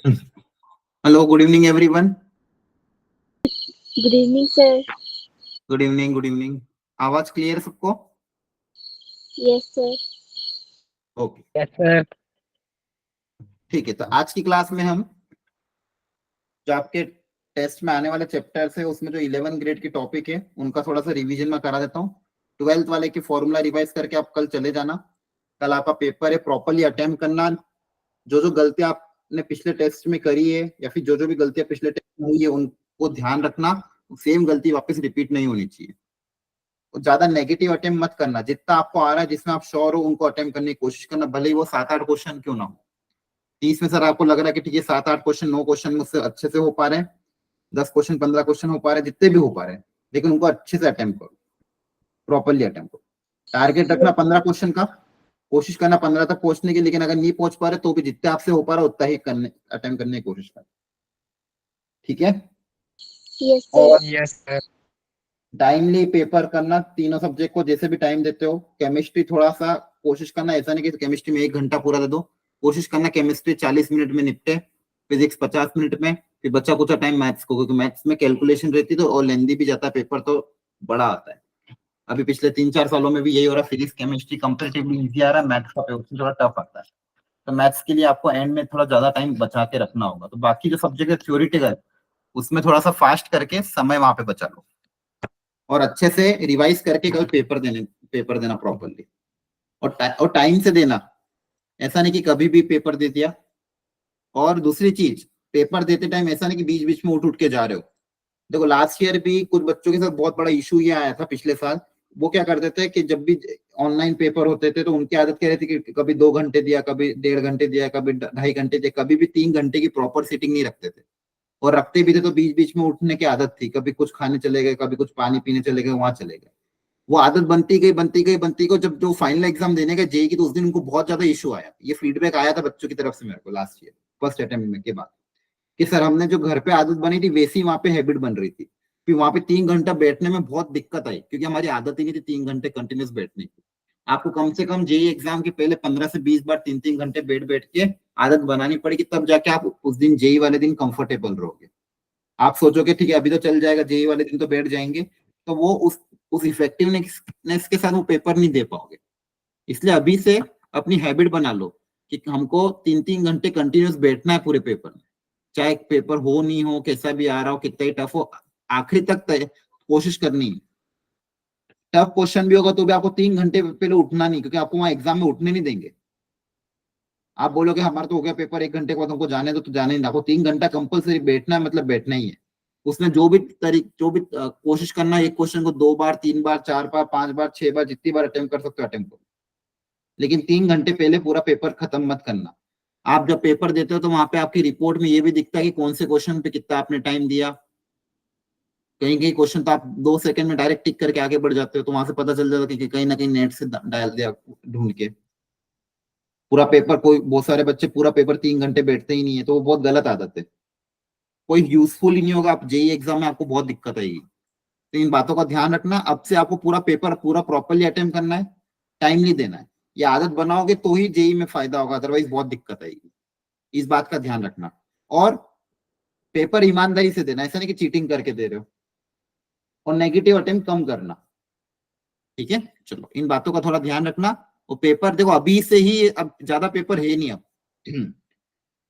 Hello, good evening everyone. Good evening sir. Good evening, good evening. आवाज clear सबको? Yes sir. Okay, yes sir. ठीक है। तो आज की क्लास में हम जो आपके टेस्ट में आने वाले चैप्टर्स है उसमें जो 11 ग्रेड की टॉपिक है उनका थोड़ा सा रिवीजन में करा देता हूँ। 12th वाले की फॉर्मूला रिवाइज करके आप कल चले जाना। कल आपका पेपर है, प्रॉपरली अटेम्प्ट करना। जो जो गलतियां आपने पिछले टेस्ट में करी है या फिर जो जो भी गलतियां पिछले टेस्ट में हुई है उनको ध्यान रखना। सेम गलती वापस रिपीट नहीं होनी चाहिए। ज्यादा नेगेटिव अटेम्प्ट मत करना। जितना आपको आ रहा है, जिसमें आप श्योर हो, उनको अटेम्प्ट करने की कोशिश करना, भले ही वो 7-8 क्वेश्चन क्यों ना हो। 30 में सर आपको लग रहा है कि ठीक है 7-8 क्वेश्चन, 9 क्वेश्चन मुझसे अच्छे से हो पा रहे हैं, 10 क्वेश्चन 15 क्वेश्चन हो पा रहे हैं, जितने भी हो पा रहे हैं, लेकिन उनको अच्छे से अटेम्प्ट करो, प्रॉपरली अटेम्प्ट करो। टारगेट रखना 15 क्वेश्चन का, कोशिश करना 15 तक पहुंचने की। लेकिन अगर नहीं पहुंच पा रहे तो भी जितने आपसे हो पा रहा है उतना ही करने अटेम्प्ट करने की कोशिश करना, ठीक है? यस और sir. Yes sir. Timely paper करना, तीनों सब्जेक्ट को जैसे भी टाइम देते हो। केमिस्ट्री थोड़ा सा कोशिश करना, ऐसा नहीं कि केमिस्ट्री में 1 घंटा पूरा दे दो। कोशिश करना केमिस्ट्री 40 मिनट में निपटे, फिजिक्स 50 मिनट में, फिर बच्चा कुछ टाइम मैथ्स को, क्योंकि मैथ्स में कैलकुलेशन रहती है तो और लेंदी भी जाता है पेपर, तो बड़ा आता है। अभी पिछले 3-4 सालों में भी यही हो रहा है। फिजिक्स केमिस्ट्री कंपेरेटिवली इजी आ रहा है, मैथ्स का पेपर थोड़ा टफ आता है। तो मैथ्स के लिए आपको एंड में थोड़ा ज्यादा टाइम बचा के रखना होगा। तो बाकी जो सब्जेक्ट है थ्योरेटिकल, उसमें थोड़ा सा फास्ट करके समय वहां पे बचा लो और अच्छे से रिवाइज करके कल पेपर देना प्रॉपरली। और टाइम से देना, ऐसा नहीं कि कभी भी पेपर दे दिया। और दूसरी चीज, पेपर देते टाइम ऐसा नहीं कि बीच बीच में उठ उठ के जा रहे हो। देखो लास्ट ईयर भी कुछ बच्चों के साथ बहुत बड़ा इशू ये आया था पिछले साल। वो क्या करते थे कि जब भी ऑनलाइन पेपर होते थे तो उनकी आदत क्या रहती कि कभी 2 घंटे दिया, कभी 1.5 घंटे दिया, कभी 2.5 घंटे दिया, कभी भी 3 घंटे की प्रॉपर सीटिंग नहीं रखते थे। और रखते भी थे तो बीच बीच में उठने की आदत थी, कभी कुछ खाने चले गए, कभी कुछ पानी पीने चले गए, वहां चले गए। वो आदत बनती गई बनती गई बनती गई। जब जो फाइनल एग्जाम देने गए जेई की, तो उस दिन उनको बहुत ज्यादा इशू आया। ये फीडबैक आया था बच्चों की तरफ से मेरे को लास्ट ईयर फर्स्ट अटेम्प्ट में के बाद, कि सर हमने जो घर पे आदत बनी थी वैसी वहां पे हैबिट बन रही थी। फिर वहां पे 3 घंटा बैठने में बहुत दिक्कत आई, क्योंकि हमारी आदत ही नहीं थी 3 घंटे कंटिन्यूस बैठने की। आपको कम से कम जेई एग्जाम के पहले 15 से 20 बार 3-3 घंटे बैठ बैठ के आदत बनानी पड़ेगी, तब जाके आप उस दिन जेई वाले दिन कंफर्टेबल रहोगे। आप सोचोगे ठीक है अभी तो चल जाएगा, जेई वाले दिन तो बैठ जाएंगे, तो वो उस इफेक्टिवनेस के साथ वो पेपर नहीं दे पाओगे। इसलिए अभी से अपनी हैबिट बना लो कि हमको 3-3 घंटे कंटिन्यूस बैठना है पूरे पेपर में, चाहे पेपर हो नहीं हो, कैसा भी आ रहा हो, कितना ही टफ हो, आखिरी तक कोशिश करनी है। टफ क्वेश्चन भी होगा तो भी आपको 3 घंटे पहले उठना नहीं, क्योंकि आपको वहां एग्जाम में उठने नहीं देंगे। आप बोलोगे हमारा तो हो गया पेपर 1 घंटे के बाद, हमको जाने दो, तो जाने नहीं। आपको 3 घंटा कंपलसरी बैठना है, मतलब बैठना ही है। उसमें जो भी कोशिश करना है, एक क्वेश्चन को 2 बार 3 बार 4 बार 5 बार 6 बार जितनी बार अटेम्प्ट कर सकते हो अटेम्प्ट करो, लेकिन 3 घंटे पहले पूरा पेपर खत्म मत करना। आप जब पेपर देते हो तो वहां पे आपकी रिपोर्ट में ये भी दिखता है कि कौन से क्वेश्चन पे कितना आपने टाइम दिया। कहीं कहीं क्वेश्चन तो आप 2 सेकंड में डायरेक्ट टिक करके आगे बढ़ जाते हो, तो वहां से पता चल जाता है कि कहीं ना कहीं नेट से डाल दिया ढूंढ के। पूरा पेपर, कोई बहुत सारे बच्चे पूरा पेपर 3 घंटे बैठते ही नहीं है, तो वो बहुत गलत आदत है। कोई यूजफुल ही नहीं होगा। आप जेई एग्जाम में आपको बहुत दिक्कत आएगी। तो इन बातों का ध्यान रखना। अब से आपको पूरा पेपर पूरा प्रॉपरली अटेम्प्ट करना है, टाइमली देना है। ये आदत बनाओगे तो ही जेई में फायदा होगा, अदरवाइज बहुत दिक्कत आएगी। इस बात का ध्यान रखना। और पेपर ईमानदारी से देना, ऐसा नहीं कि चीटिंग करके दे रहे हो। और नेगेटिव अटेम्प्ट कम करना, ठीक है? चलो इन बातों का थोड़ा ध्यान रखना। और पेपर देखो अभी से ही, अब ज्यादा पेपर है नहीं अब।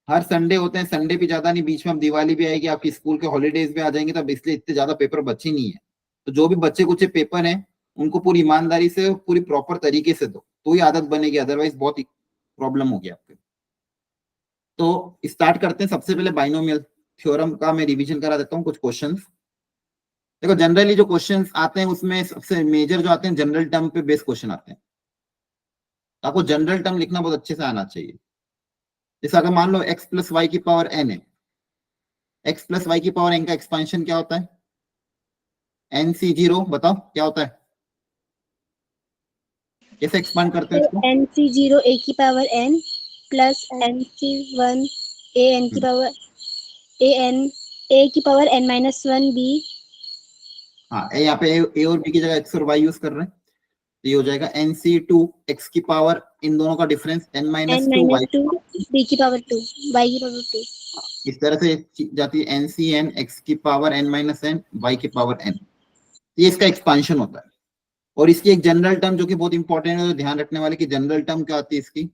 हर संडे होते हैं, संडे भी ज्यादा नहीं, बीच में अब दिवाली भी आएगी, आपकी स्कूल के हॉलीडेज भी आ जाएंगे, तब इसलिए इतने ज्यादा पेपर बचे नहीं है। तो जो भी बच्चे कुछ पेपर हैं उनको पूरी ईमानदारी से, पूरी प्रॉपर तरीके से दो, तो ही आदत बनेगी, अदरवाइज बहुत प्रॉब्लम होगी आपके। तो स्टार्ट करते हैं। सबसे पहले बाइनोमियल थ्योरम का मैं रिवीजन करा देता हूँ कुछ क्वेश्चंस। देखो जनरली जो क्वेश्चंस आते हैं उसमें सबसे मेजर जो आते हैं जनरल टर्म पे बेस्ड क्वेश्चन आते हैं। आपको जनरल टर्म लिखना बहुत अच्छे से आना चाहिए। जैसे अगर मान लो x प्लस वाई की पावर n है, x प्लस वाई की पावर n का एक्सपेंशन क्या होता है? nc0, बताओ क्या होता है, कैसे एक्सपांड करते हैं इसको? nc0 a की power n plus nc1 a n की पावर a की पावर n माइनस 1 b। हाँ, यहाँ पे a और b की जगह x और y यूज कर रहे हैं, तो ये हो जाएगा nc2 x की पावर, इन दोनों का डिफरेंस n-2 y b की पावर 2 y की पावर 2। इस तरह से जाती है एन सी एन एक्स की power N minus N Y की पावर एन, ये इसका एक्सपांशन होता है। और इसकी एक जनरल टर्म जो कि बहुत इंपॉर्टेंट है, तो ध्यान रखने वाले की जनरल टर्म क्या आती है इसकी,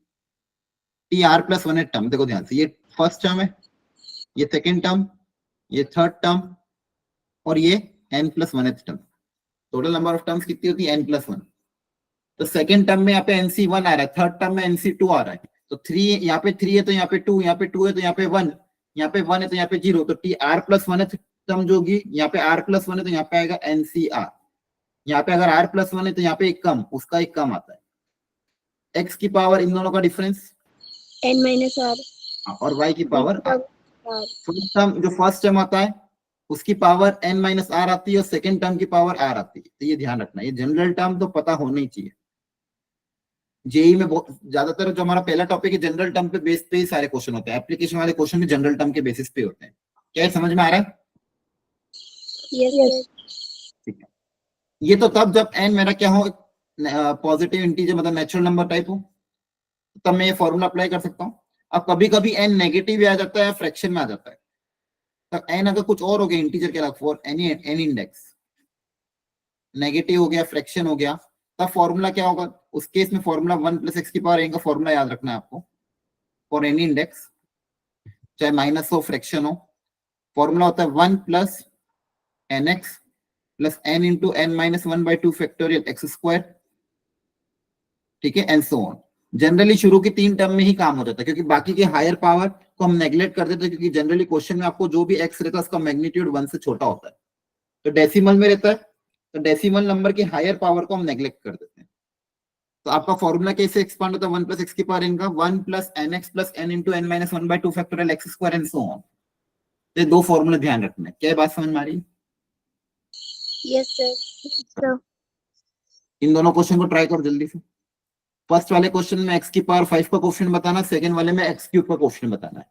T R plus one term. देखो ध्यान से, ये फर्स्ट टर्म है, ये सेकेंड टर्म, ये थर्ड टर्म, और ये N plus one term. Total number of terms कितनी होती है, एन प्लस वन। तो सेकेंड टर्म में यहाँ पे एनसी वन आ रहा है, थर्ड टर्म में एनसी टू आ रहा है, तो थ्री यहाँ पे थ्री है तो यहाँ पे टू, यहाँ पे टू है तो यहाँ पे वन, यहाँ पे वन है तो यहाँ पे जीरो। तो T R plus one term जो होगी, यहाँ पे आर प्लस वन है तो यहाँ पे आएगा एनसीआर। यहाँ पे अगर आर प्लस वन है तो यहाँ पे एक कम, उसका एक कम आता है। एक्स की पावर इन दोनों का डिफरेंस n minus r और y की power R. r। First term जो फर्स्ट टर्म आता है उसकी पावर n माइनस आर आती है और सेकेंड टर्म की पावर आर आती है। तो ये ध्यान रखना, ये जनरल टर्म तो पता होना ही चाहिए। जेई में बहुत ज्यादातर जो हमारा पहला टॉपिक है जनरल टर्म पे बेस पे ही सारे क्वेश्चन होते हैं, एप्लीकेशन वाले क्वेश्चन भी जनरल टर्म के बेसिस पे होते हैं। क्या समझ में आ रहा है? yes ठीक है। ये तो तब जब n मेरा क्या हो, पॉजिटिव इंटीजर मतलब नेचुरल नंबर टाइप हो, तब मैं ये फॉर्मूला अप्लाई कर सकता हूँ। अब कभी कभी n नेगेटिव भी आ जाता है, फ्रैक्शन में आ जाता है। तो n अगर कुछ और हो गया इंटीजर के अलावा, for any n index negative हो गया, फ्रैक्शन हो गया, तब फॉर्मूला क्या होगा? उस केस में फॉर्मूला वन प्लस एक्स की पावर एन का फॉर्मूला याद रखना है आपको फॉर एनी इंडेक्स, चाहे माइनस हो फ्रैक्शन हो। फॉर्मूला होता है one plus N X plus N into N minus one by two factorial X square, ठीक है, एंड सो ऑन। जनरली शुरू की तीन टर्म में ही काम हो जाता है, क्योंकि बाकी के हायर पावर को हम नेग्लेक्ट कर देते हैं, क्योंकि जनरली क्वेश्चन में आपको जो भी एक्स रहता है उसका मैग्नीट्यूड वन से छोटा होता है। तो डेसिमल में रहता है, तो डेसिमल नंबर की हायर पावर को हम नेग्लेक्ट कर देते हैं। तो आपका फॉर्मूला कैसे एक्सपांड होता है, वन प्लस एक्स की पावर एन का one plus N X plus N into N minus one by two factorial X square and so on. ये दो फॉर्मूले ध्यान रखना है। क्या बात समझ में आ रही है? yes sir। इन दोनों क्वेश्चन को ट्राई करो जल्दी से। फर्स्ट वाले क्वेश्चन में एक्स की पावर फाइव का क्वेश्चन बताना, सेकंड वाले में एक्स क्यूब का क्वेश्चन बताना है।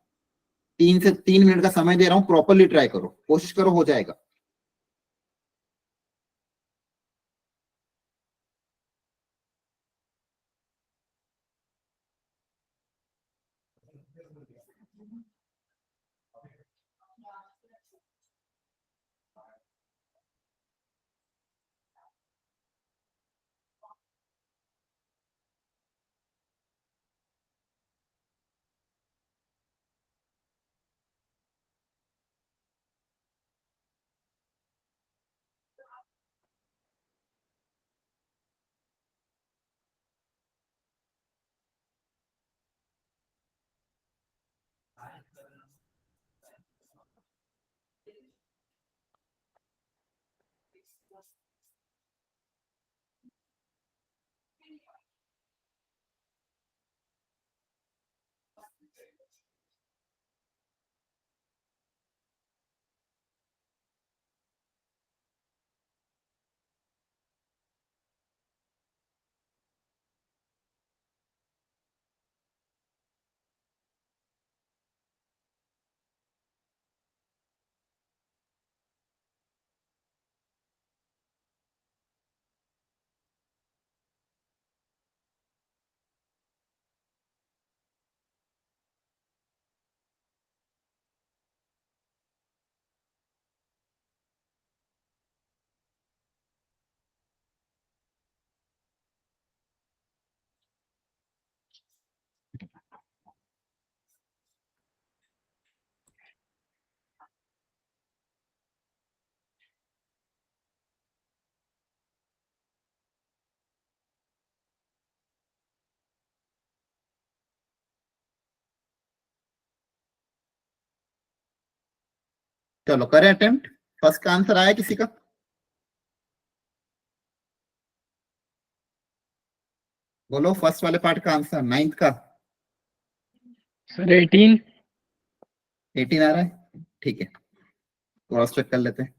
3 से 3 मिनट का समय दे रहा हूं, प्रॉपरली ट्राई करो, कोशिश करो, हो जाएगा। चलो करें अटेम्प्ट। फर्स्ट का आंसर आया किसी का? बोलो फर्स्ट वाले पार्ट का आंसर, नाइन्थ का। सर 18। 18 आ रहा है, ठीक है, क्रॉस चेक कर लेते हैं।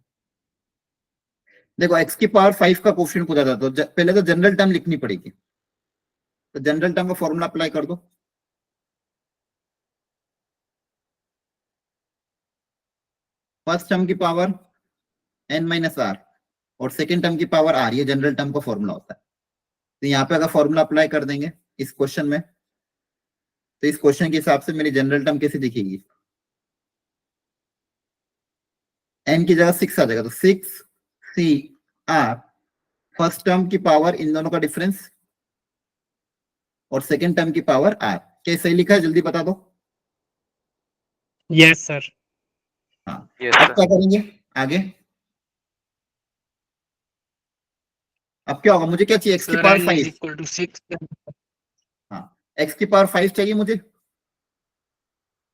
देखो एक्स की पावर फाइव का क्वेश्चन पूछा था, तो पहले तो जनरल टर्म लिखनी पड़ेगी। तो जनरल टर्म का फॉर्मूला अप्लाई कर दो। फर्स्ट टर्म की पावर एन माइनस आर और सेकेंड टर्म की पावर आर, ये जनरल टर्म का फॉर्मूला होता है। तो यहाँ पे अगर फॉर्मूला अप्लाई कर देंगे इस क्वेश्चन में, तो इस क्वेश्चन के हिसाब से मेरी जनरल टर्म कैसे दिखेगी, n की जगह 6 आ जाएगा, तो 6CR फर्स्ट टर्म की पावर इन दोनों का डिफरेंस और सेकेंड टर्म की पावर R। क्या सही लिखा है? जल्दी बता दो। Yes, sir. हाँ, Yes, अब sir. क्या करेंगे आगे? अब क्या होगा? मुझे क्या चाहिए? x की Sir, power n is 5। equal to 6. हाँ, x की पावर 5 चाहिए मुझे,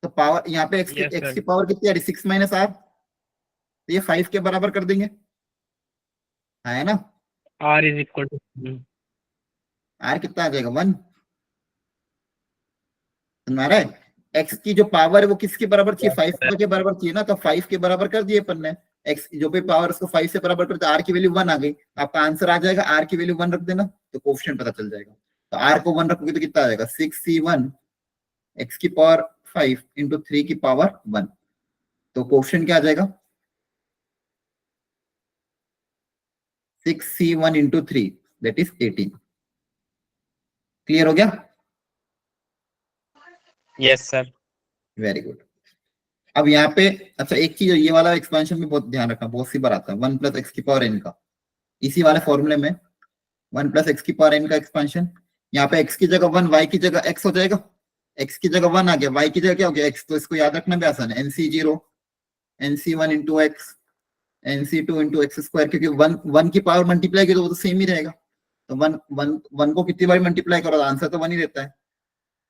तो पावर यहाँ पे x Yes, की sir. पावर कितनी आ रही? 6 माइनस R, तो ये 5 के बराबर कर देंगे, हाँ है ना? R is equal to R कितना आ जाएगा? 1। समझ रहा है? x की जो पावर है वो किसके बराबर चाहिए? 5 के बराबर चाहिए ना, तो 5 के बराबर कर दिए अपन ने। x जो भी पावर उसको 5 से बराबर करते, r की वैल्यू 1 आ गई, आपका आंसर आ जाएगा। r की वैल्यू 1 रख देना, तो कोएफिशिएंट पता चल जाएगा। तो r को 1 रखोगे तो कितना आ जाएगा? 6C1 x की पावर 5 इंटू 3 की पावर 1, तो कोएफिशिएंट क्या आ जाएगा? 6C1 into 3 that is 18। Clear हो गया? Yes, sir. Very good. अब यहाँ पे अच्छा एक चीज, ये वाला एक्सपेंशन में बहुत ध्यान रखना, बहुत सी बार आता है 1 प्लस एक्स की पावर n का, इसी वाले फॉर्मूले में 1 प्लस एक्स की पावर n का एक्सपेंशन। यहाँ पे x की जगह 1, y की जगह x हो जाएगा। x की जगह 1 आ गया, y की जगह क्या हो गया? x। तो इसको याद रखना भी आसान है, nc0 nc1 into x nc2 into x square, क्योंकि 1 की पावर मल्टीप्लाई की तो वो तो सेम ही रहेगा। तो 1 को कितनी बार मल्टीप्लाई करो, आंसर तो 1 ही रहता है।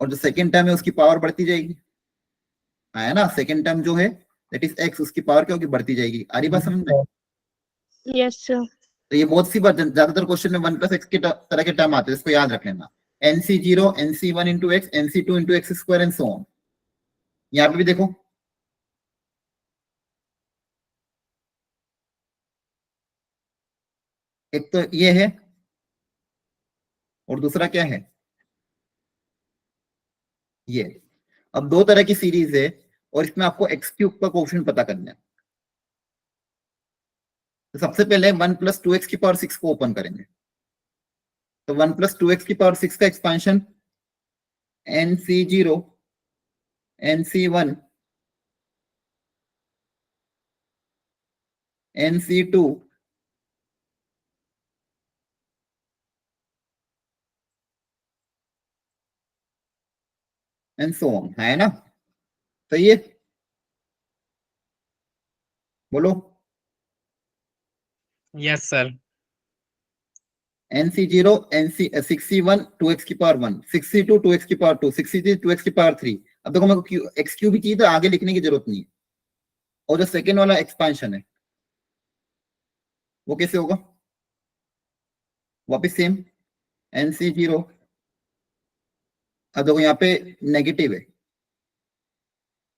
और जो सेकेंड टर्म है उसकी पावर बढ़ती जाएगी, है ना? सेकेंड टर्म जो है दैट इज x, उसकी पावर क्या होगी? बढ़ती जाएगी। आ रही बात समझ में? Yes, sir. तो ये बहुत सी बार ज्यादातर क्वेश्चन में 1 प्लस एक्स के तरह के टर्म आते हैं, इसको याद रख लेना। nc0 nc1 into x nc2 into x square and so on. यहाँ पे भी देखो, एक तो ये है और दूसरा क्या है? ये। अब दो तरह की सीरीज है और इसमें आपको एक्स क्यूब का कोएफिशिएंट पता करना है। तो सबसे पहले 1 प्लस 2x की पावर 6 को ओपन करेंगे, तो 1 प्लस 2x की पावर 6 का expansion nc0 nc1 nc2 and so on, है ना? सही है? बोलो। Yes, sir. nc0 6c1 2x की पावर 1 6c2 2x की पावर 2 6c3 2x की पावर 3। अब देखो मेरे को एक्स क्यूब ही चाहिए, तो आगे लिखने की जरूरत नहीं है। और जो सेकेंड वाला एक्सपांशन है वो कैसे होगा? वापिस सेम nc0। अब देखो यहाँ पे नेगेटिव है,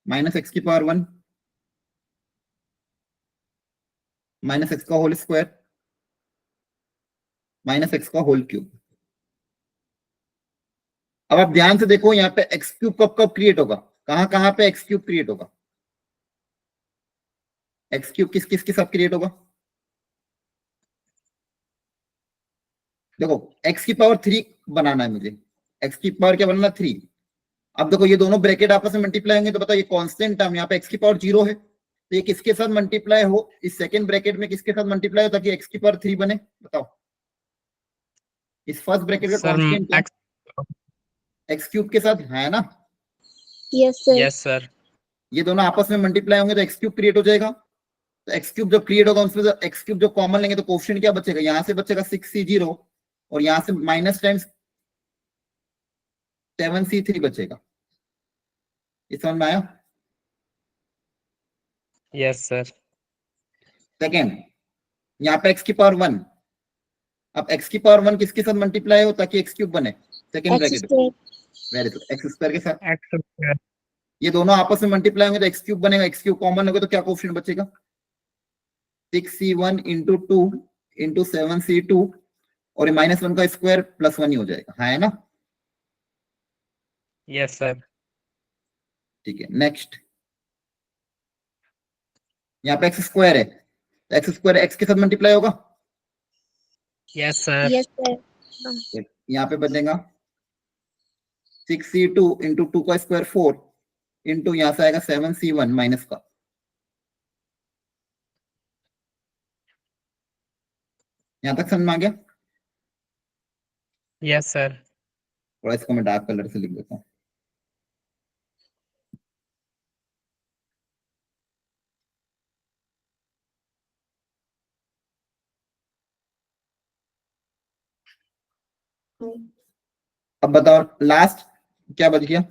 माइनस एक्स की पावर 1 माइनस एक्स का होल स्क्वायर माइनस एक्स का होल क्यूब। अब आप ध्यान से देखो, यहाँ पे एक्स क्यूब कब कब क्रिएट होगा? कहां कहां पे एक्स क्यूब क्रिएट होगा? एक्स क्यूब किस किस के साथ क्रिएट होगा? देखो एक्स की पावर 3 बनाना है मुझे, एक्स की पावर क्या बनाना? 3। अब देखो ये दोनों ब्रैकेट आपस में मल्टीप्लाई होंगे, तो बताओ ये कांस्टेंट टर्म यहाँ पे एक्स की पावर 0 है, तो ये किसके साथ मल्टीप्लाई हो? इस सेकंड ब्रैकेट में किसके साथ मल्टीप्लाई हो ताकि एक्स की पावर 3 बने? बताओ। इस फर्स्ट ब्रैकेट का Sir, constant X. X cube के साथ, है ना? Yes, sir. Yes, sir. ये दोनों आपस में मल्टीप्लाई होंगे तो एक्स क्यूब क्रिएट हो जाएगा। तो एक्स क्यूब जब क्रिएट होगा उसमें एक्स क्यूब जो कॉमन लेंगे तो कोएफिशिएंट क्या बचेगा? यहाँ से बचेगा 6c0 और यहाँ से माइनस टाइम्स 7c3 बचेगा। इस समझ में आया? Yes, sir. सेकेंड, यहाँ पे एक्स की पावर 1, अब एक्स की पावर 1 किसके साथ मल्टीप्लाई हो ताकि एक्स क्यूब बने? Second X bracket. square. Very good, x square के साथ। X square. ये दोनों आपस में मल्टीप्लाई होंगे तो एक्स क्यूब बनेगा, एक्स क्यूब कॉमन होगा तो क्या कोएफिशिएंट बचेगा? 6c1 इंटू 2 इंटू 7c2 और ये -1 का स्क्वायर प्लस 1 ही हो जाएगा, है ना? Yes, sir. ठीक है, नेक्स्ट। यहाँ पे एक्स स्क्वायर है, तो एक्स स्क्वायर एक्स के साथ मल्टीप्लाई होगा, Yes, sir. Yes, sir. यहाँ पे बनेगा 6c2 इंटू 2 का स्क्वायर 4 इंटू यहाँ से आएगा 7c1 माइनस का यहाँ तक समझ में आ गया? Yes, sir. थोड़ा इसको मैं डार्क कलर से लिख देता हूँ। अब बताओ लास्ट क्या बच गया?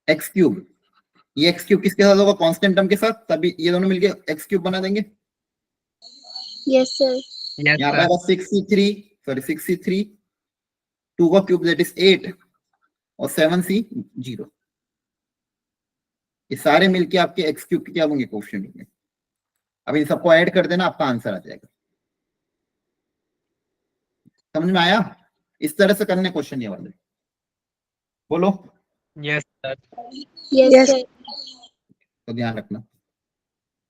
X cube. ये एक्स क्यूब किसके साथ होगा? कांस्टेंट टर्म के साथ, तभी ये दोनों मिलके एक्स क्यूब बना देंगे। Yes, sir. Yes, यहाँ पे sir. आएगा 63 2 का क्यूब दैट इज 8 और 7c 0। ये सारे मिलके आपके एक्स क्यूब के क्या होंगे? कोएफिशिएंट होंगे। अब इन सबको ऐड कर देना, आपका आंसर आ जाएगा। समझ में आया? इस तरह से करने क्वेश्चन ये वाले। बोलो। Yes, sir. Yes, sir. तो ध्यान रखना,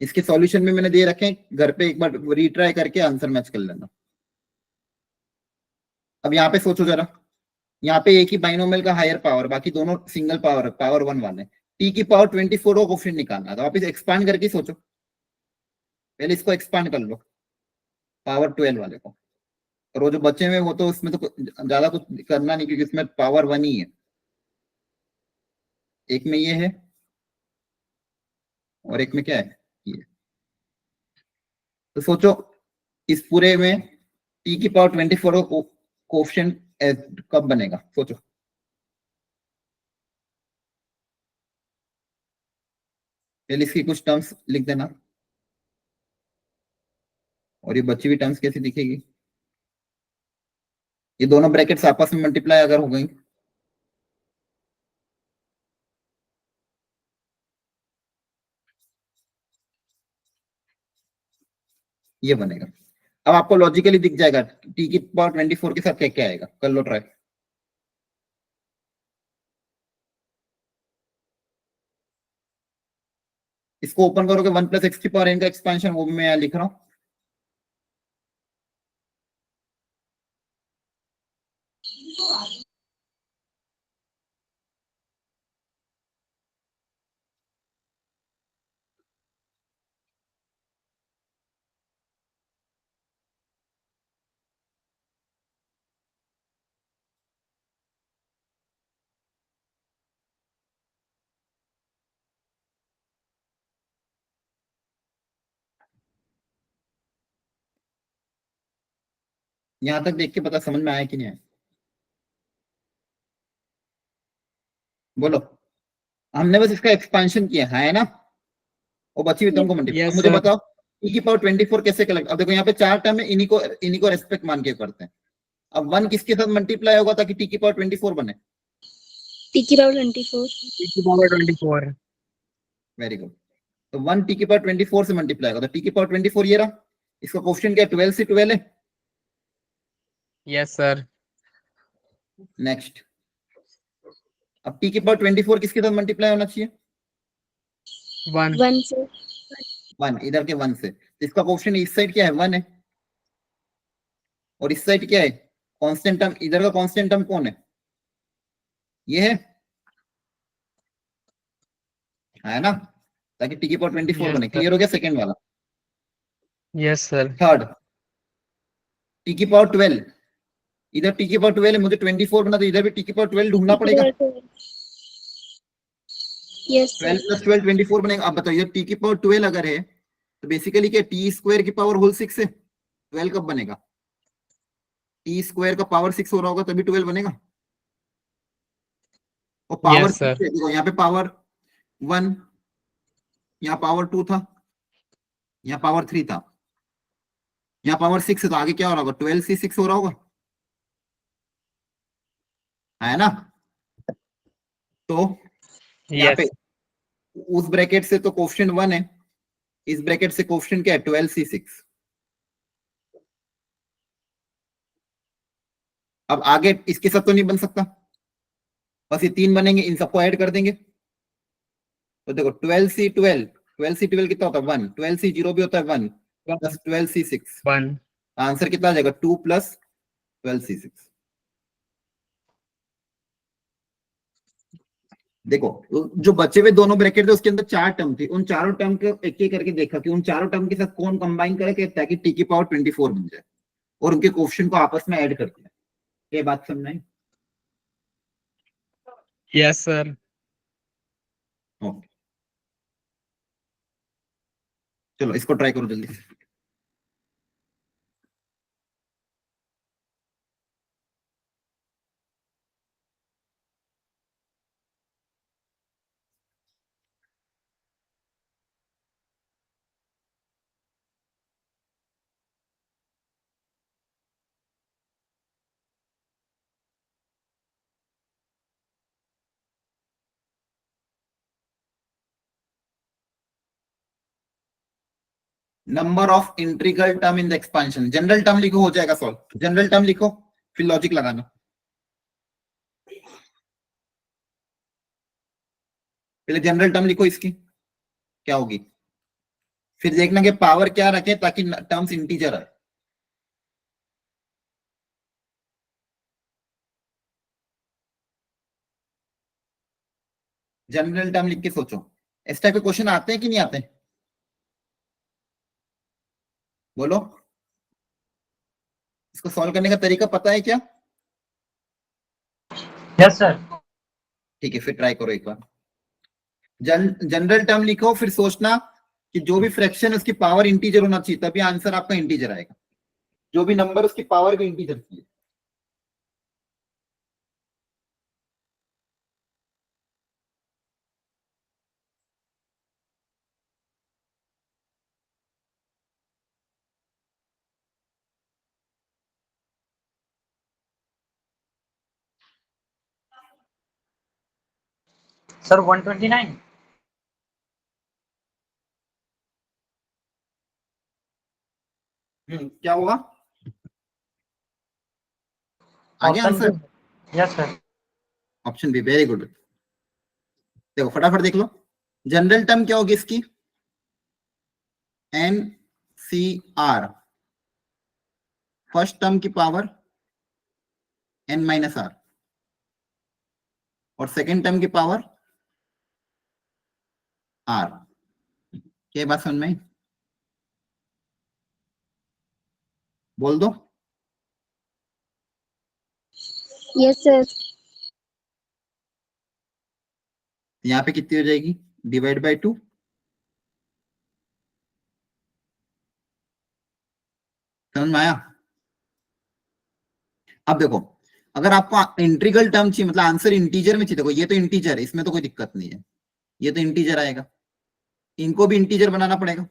इसके सॉल्यूशन में मैंने दे रखे हैं, घर पे एक बार रीट्राई करके आंसर मैच कर लेना। अब यहाँ पे सोचो जरा, यहाँ पे एक ही बाइनोमियल का हायर पावर, बाकी दोनों सिंगल पावर पावर 1 वाले। टी की पावर 24 का कोएफिशिएंट निकालना, तो आप इसे एक्सपांड करके सोचो। पहले इसको एक्सपांड कर लो पावर 12 वाले को, और वो जो बचे हुए वो तो उसमें तो ज्यादा कुछ करना नहीं, क्योंकि इसमें पावर 1 ही है। एक में ये है और एक में क्या है? ये। तो सोचो इस पूरे में टी की पावर 24 का कोएफिशिएंट कब बनेगा? सोचो। पहले इसकी कुछ टर्म्स लिख देना, और ये बची हुई टर्म्स कैसी दिखेगी? ये दोनों ब्रैकेट्स आपस में मल्टीप्लाई अगर हो गई, ये बनेगा। अब आपको लॉजिकली दिख जाएगा टी की पावर 24 के साथ क्या क्या आएगा। कर लो ट्राई। इसको ओपन करोगे 1 + x की पावर n का एक्सपेंशन, वो भी मैं यहाँ लिख रहा हूँ। यहां तक देख के पता समझ में आया कि नहीं आया? बोलो। हमने बस इसका एक्सपेंशन किया है ना, वो बची हुई टर्म को मल्टीप्लाई। Yes, मुझे sir. बताओ टी की पावर 24 कैसे कलेक्ट? अब देखो यहाँ पे 4 टर्म है, इन्हीं को रेस्पेक्ट मान के करते हैं। अब 1 किसके साथ मल्टीप्लाई होगा ताकि टी की पावर 24 बने? T की power 24. T to power 24. Very good. तो 1 टी की पावर 24 से मल्टीप्लाई होगा, तो टी की पावर 24 ये रहा। इसका क्वेश्चन क्या है? 12 से 12 है। Yes, sir. नेक्स्ट, अब टी की पावर 24 किसके साथ मल्टीप्लाई होना चाहिए? 1. 1 से. 1, इधर के 1 से। तो इसका क्वेश्चन इस साइड क्या है? 1 है, और इस साइड क्या है? Constant term. इधर का कांस्टेंट टर्म कौन है? ये है ना, ताकि टी की पावर 24 Yes, बने। sir. क्लियर हो गया सेकंड वाला? Yes, sir. थर्ड, टी की पावर 12। इधर टी की पावर 12 है, मुझे 24 बना, तो इधर भी टी की पावर 12 ढूंढना पड़ेगा। Yes, sir. 12 + 12 24 बनेगा। अब बताओ इधर टी की पावर 12 अगर है, तो बेसिकली क्या, टी स्क्वायर की पावर होल 6 है। 12 कब बनेगा? टी स्क्वायर का पावर 6 हो रहा होगा तभी 12 बनेगा। और पावर Yes, sir. 6 है, देखो यहाँ पे पावर 1, यहाँ पावर 2 था, यहाँ पावर 3 था, यहाँ पावर 6 है, तो आगे क्या हो रहा होगा? 12c6 हो रहा होगा, है ना? तो यहाँ पे Yes. उस ब्रैकेट से तो कोएफिशिएंट 1 है, इस ब्रैकेट से कोएफिशिएंट क्या है? 12c6। अब आगे इसके साथ तो नहीं बन सकता, बस ये 3 बनेंगे, इन सबको ऐड कर देंगे। तो देखो 12c12 कितना होता है? 1। 12c0 भी होता है 1 प्लस 12c6। 1. आंसर कितना आ जाएगा? 2 + 12c6। देखो जो बचे हुए दोनों ब्रैकेट थे उसके अंदर 4 टर्म थी, उन चारों टर्म के एक एक करके देखा कि उन चारों टर्म के साथ कौन कंबाइन करे कि ताकि टी की पावर 24 बन जाए, और उनके कोएफिशिएंट को आपस में ऐड कर दिया। ये बात समझ में आई? Yes, sir. ओके, चलो इसको ट्राई करो जल्दी से। Number of integral term in the expansion, general term लिखो, हो जाएगा सॉल्व। जनरल टर्म लिखो, फिर लॉजिक लगाना। पहले जनरल टर्म लिखो इसकी क्या होगी, फिर देखना कि पावर क्या रखे ताकि टर्म्स इंटीजर आए। जनरल टर्म लिख के सोचो। इस टाइप के क्वेश्चन आते हैं कि नहीं आते? बोलो, इसको सॉल्व करने का तरीका पता है क्या? Yes, sir. ठीक है, फिर ट्राई करो एक बार। जनरल टर्म लिखो, फिर सोचना कि जो भी फ्रैक्शन है उसकी पावर इंटीजर होना चाहिए, तभी आंसर आपका इंटीजर आएगा। जो भी नंबर उसकी पावर भी इंटीजर चाहिए। Sir, 129. क्या होगा आगे Option answer? B. Yes, sir. Option B, very good. देखो फटाफट देख लो, जनरल टर्म क्या होगी इसकी? N C R, first term की पावर एन माइनस आर, और सेकेंड टर्म की पावर आर। क्या बात समझ में आई? बोल दो। Yes, sir. यहाँ पे कितनी हो जाएगी? Divide by 2। समझ में आया? अब देखो, अगर आपको इंटीग्रल टर्म चाहिए, मतलब आंसर इंटीजर में चाहिए, देखो ये तो इंटीजर है, इसमें तो कोई दिक्कत नहीं है, ये तो इंटीजर आएगा, इनको भी इंटीजर बनाना पड़ेगा।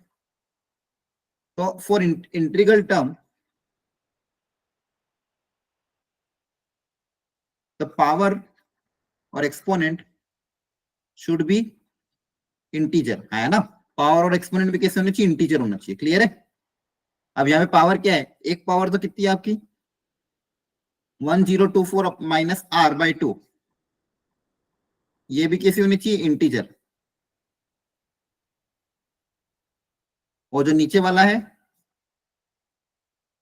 तो for integral term the power और एक्सपोनेंट शुड बी इंटीजर, है ना? पावर और एक्सपोनेंट भी कैसे होना चाहिए? इंटीजर होना चाहिए। क्लियर है? अब यहाँ पे पावर क्या है? एक पावर तो कितनी है आपकी? 1024 माइनस आर बाई 2, ये भी कैसी होनी चाहिए? इंटीजर। और जो नीचे वाला है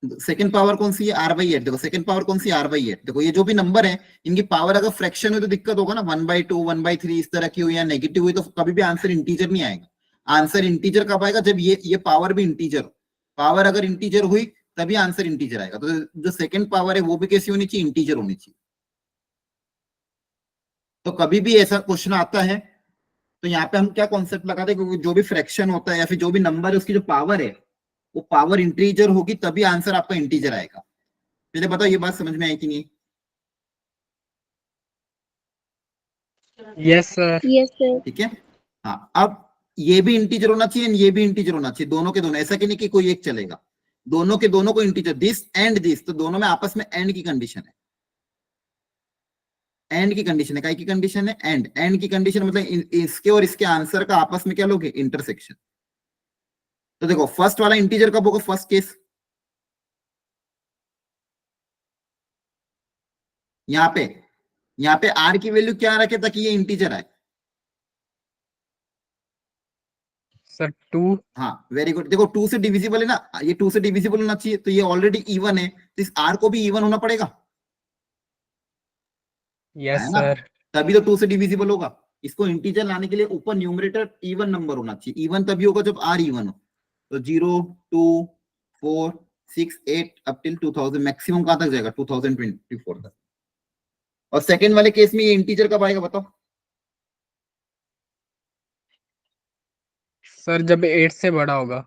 सेकंड पावर कौन सी है? R by 8। देखो सेकंड पावर कौन सी? Are by 8। देखो ये जो भी नंबर है इनकी पावर अगर फ्रैक्शन हुई तो दिक्कत होगा ना, 1/2 1/3 इस तरह की हुई या नेगेटिव हुई तो कभी भी आंसर इंटीजर नहीं आएगा। आंसर इंटीजर कब आएगा? जब ये पावर भी इंटीजर हो। पावर अगर इंटीजर हुई तभी आंसर इंटीजर आएगा। तो जो सेकंड पावर है वो भी कैसी होनी चाहिए? इंटीजर होनी चाहिए। तो कभी भी ऐसा क्वेश्चन आता है तो यहाँ पे हम क्या कॉन्सेप्ट लगाते हैं, क्योंकि जो भी फ्रैक्शन होता है या फिर जो भी नंबर है उसकी जो पावर है वो पावर इंटीजर होगी, तभी आंसर आपका इंटीजर आएगा। पहले बताओ ये बात समझ में आई कि नहीं? Yes, sir. Yes, sir. ठीक है। हाँ, अब ये भी इंटीजर होना चाहिए, ये भी इंटीजर होना चाहिए, दोनों के दोनों। ऐसा कि नहीं कि कोई एक चलेगा, दोनों के दोनों को इंटीजर, दिस एंड दिस, तो दोनों में आपस में एंड की कंडीशन है। एंड की कंडीशन है, काय की कंडीशन है? एंड की कंडीशन मतलब इसके और इसके आंसर का आपस में क्या लोगे? इंटरसेक्शन। तो देखो फर्स्ट वाला इंटीजर कब होगा? फर्स्ट केस यहाँ पे आर की वैल्यू क्या रखे ताकि ये इंटीजर आए? Sir, 2. हाँ वेरी गुड। देखो 2 से डिविजिबल है ना, ये 2 से डिविजिबल होना चाहिए, तो ये ऑलरेडी इवन है, तो इस आर को भी इवन होना पड़ेगा, Yes, है ना? sir. तभी तो 2 से डिविजिबल होगा। इसको इंटीजर लाने के लिए ऊपर न्यूमरेटर इवन नंबर होना चाहिए। इवन तभी होगा जब आर इवन हो। तो 0, 2, 4, 6, 8 अप टिल 2000, मैक्सिमम कहां तक जाएगा 2024 तक। और सेकंड वाले केस में ये इंटीजर कब आएगा बताओ? सर जब 8 से बड़ा होगा।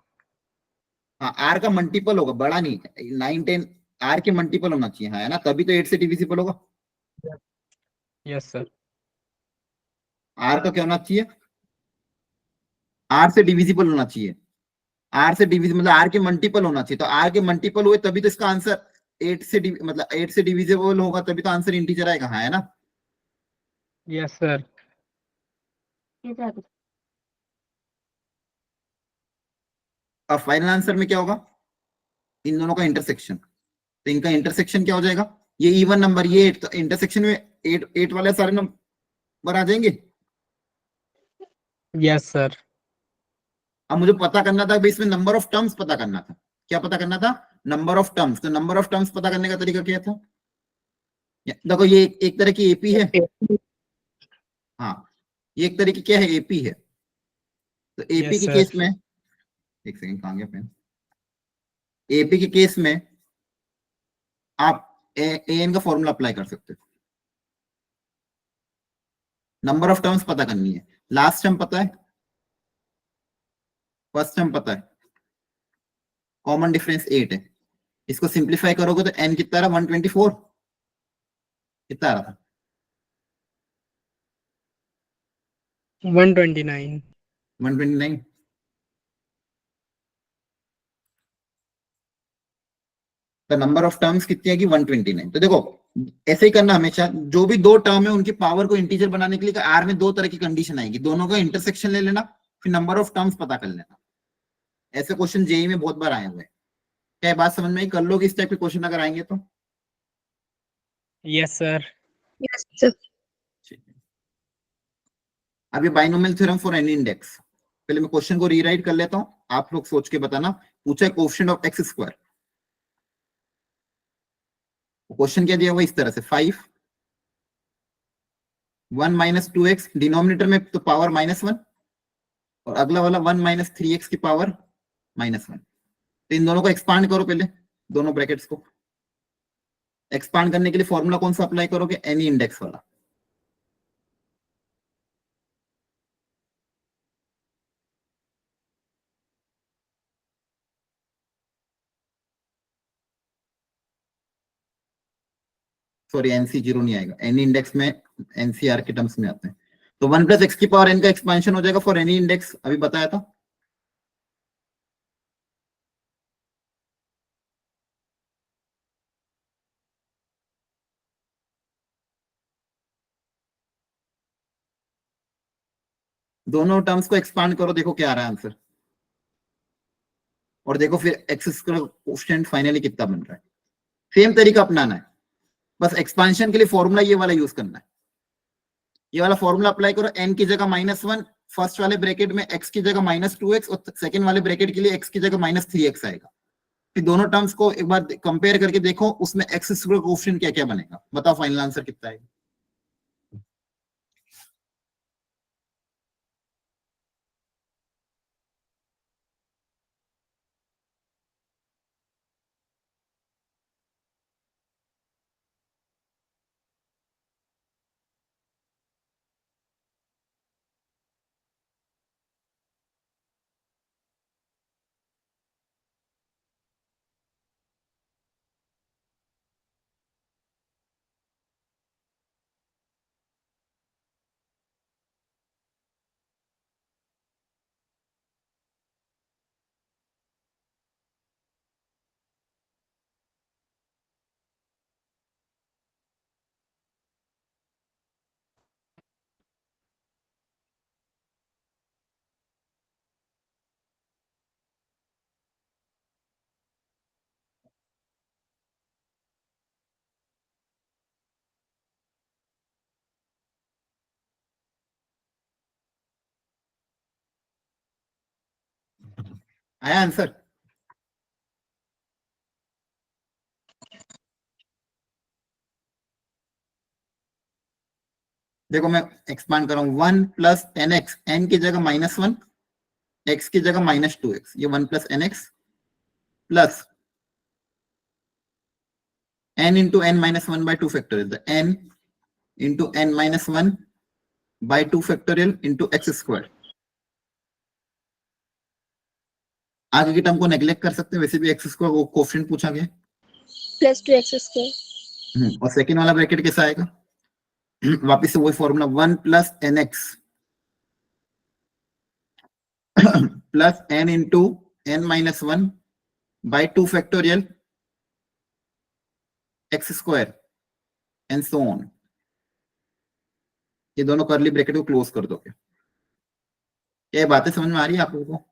हाँ, आर का मल्टीपल होगा, बड़ा नहीं, 9, 10 आर के मल्टीपल होना चाहिए, हाँ, है ना, तभी तो 8 से डिविजिबल होगा। Yes sir. आर का क्या होना चाहिए? आर से डिविजिबल होना चाहिए। आर से डिविजिबल मतलब आर के मल्टीपल होना चाहिए। तो आर के मल्टीपल हुए तभी तो इसका आंसर 8 से मतलब 8 से डिविजिबल होगा, तभी तो आंसर इंटीजर आएगा, हाँ, है ना। Yes sir. अब फाइनल आंसर में क्या होगा? इन दोनों का इंटरसेक्शन। तो इनका इंटरसेक्शन क्या हो जाएगा? ये इवन नंबर, ये 8, तो इंटरसेक्शन में 8 वाले सारे नंबर आ जाएंगे। Yes sir. अब मुझे पता करना था भाई, इसमें नंबर ऑफ टर्म्स पता करना था। क्या पता करना था? Number of terms. तो नंबर ऑफ टर्म्स पता करने का तरीका क्या था? देखो, ये एक तरह की एपी है। हाँ, ये एक तरह की क्या है? एपी है। तो एपी यस के सर। केस में, एक सेकंड, कहां गया पेन? एपी के केस में आप एन का फॉर्मूला अप्लाई कर सकते हो। नंबर ऑफ टर्म्स पता करनी है। लास्ट टर्म पता है, फर्स्ट टर्म पता है, कॉमन डिफरेंस 8 है। इसको सिंप्लीफाई करोगे तो एन कितना रहा? 124। कितना आ रहा था? 129। 129। तो नंबर ऑफ टर्म्स कितनी आएगी? 129। तो देखो, ऐसे ही करना हमेशा, जो भी दो टर्म है उनकी पावर को इंटीजर बनाने के लिए आर में दो तरह की कंडीशन आएगी, दोनों का इंटरसेक्शन ले लेना, फिर नंबर ऑफ टर्म्स पता कर लेना। ऐसे क्वेश्चन जेई में बहुत बार आए हुए हैं। क्या ये बात समझ में आई? कर लोगे इस टाइप के क्वेश्चन अगर आएंगे तो? Yes sir. Yes, sir. अब ये binomial theorem for any index. पहले मैं क्वेश्चन को रीराइट कर लेता हूं, आप लोग सोच के बताना। पूछा है coefficient of x square. Question क्या दिया हुआ इस तरह से, 5 1 माइनस 2x, डिनोमिनेटर में तो पावर -1, और अगला वाला 1 माइनस 3x की पावर -1। तो इन दोनों को एक्सपांड करो पहले, दोनों ब्रैकेट्स को। एक्सपांड करने के लिए फॉर्मूला कौन सा अप्लाई करोगे? एनी इंडेक्स वाला। सॉरी, एनसी जीरो नहीं आएगा, एनी इंडेक्स में एनसीआर के टर्म्स में आते हैं। तो 1 प्लस एक्स की पावर एन का एक्सपेंशन हो जाएगा फॉर एनी इंडेक्स, अभी बताया था। दोनों टर्म्स को एक्सपांड करो, देखो क्या आ रहा है आंसर। और देखो फिर एक्स स्क्वायर कोएफिशिएंट फाइनली कितना बन रहा है। सेम तरीका अपनाना है, बस एक्सपांशन के लिए फॉर्मूला ये वाला यूज करना है। ये वाला फॉर्मूला अप्लाई करो, एन की जगह -1, फर्स्ट वाले ब्रैकेट में एक्स की जगह -2x, और सेकंड वाले ब्रैकेट के लिए एक्स की जगह -3x आएगा। फिर दोनों टर्म्स को एक बार कंपेयर करके देखो, उसमें एक्स स्क्वायर कोएफिशिएंट क्या क्या बनेगा, बताओ फाइनल आंसर कितना आएगा। आया आंसर? देखो मैं एक्सपांड कर रहा हूँ, 1 प्लस एन एक्स, एन की जगह -1, एक्स की जगह -2x, ये 1 plus N X plus n into n minus 1 by 2 factorial, the n into n minus 1 by 2 factorial into x square. आगे की टर्म को नेग्लेक्ट कर सकते हैं, वैसे भी एक्स स्क्वायर को कोफिशिएंट पूछा गया प्लस 2x²। और सेकंड वाला ब्रैकेट कैसा आएगा? वापस से वही formula, 1 plus N X plus n into n minus 1 by 2 factorial x square and so on. ये दोनों करली ब्रैकेट को क्लोज कर दोगे। क्या ये बातें समझ में आ रही है आप लोगों को?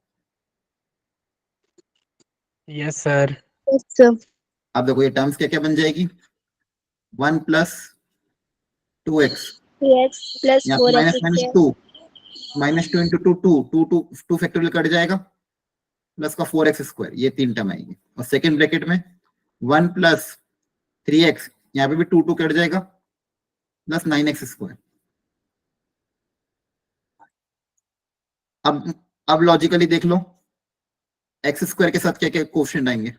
Yes sir. Yes sir. अब देखो ये टर्म्स क्या क्या बन जाएगी, 1 प्लस 2x 3x प्लस यहाँ पे minus 4x²। -2, -2 into 2 2 factorial cut जाएगा, प्लस का 4x², ये 3 टर्म आएंगे। और सेकंड ब्रैकेट में 1 प्लस 3x, यहाँ पे भी 2 कट जाएगा, प्लस 9x²। अब लॉजिकली देख लो x² के साथ क्या क्या कोफिशिएंट आएंगे,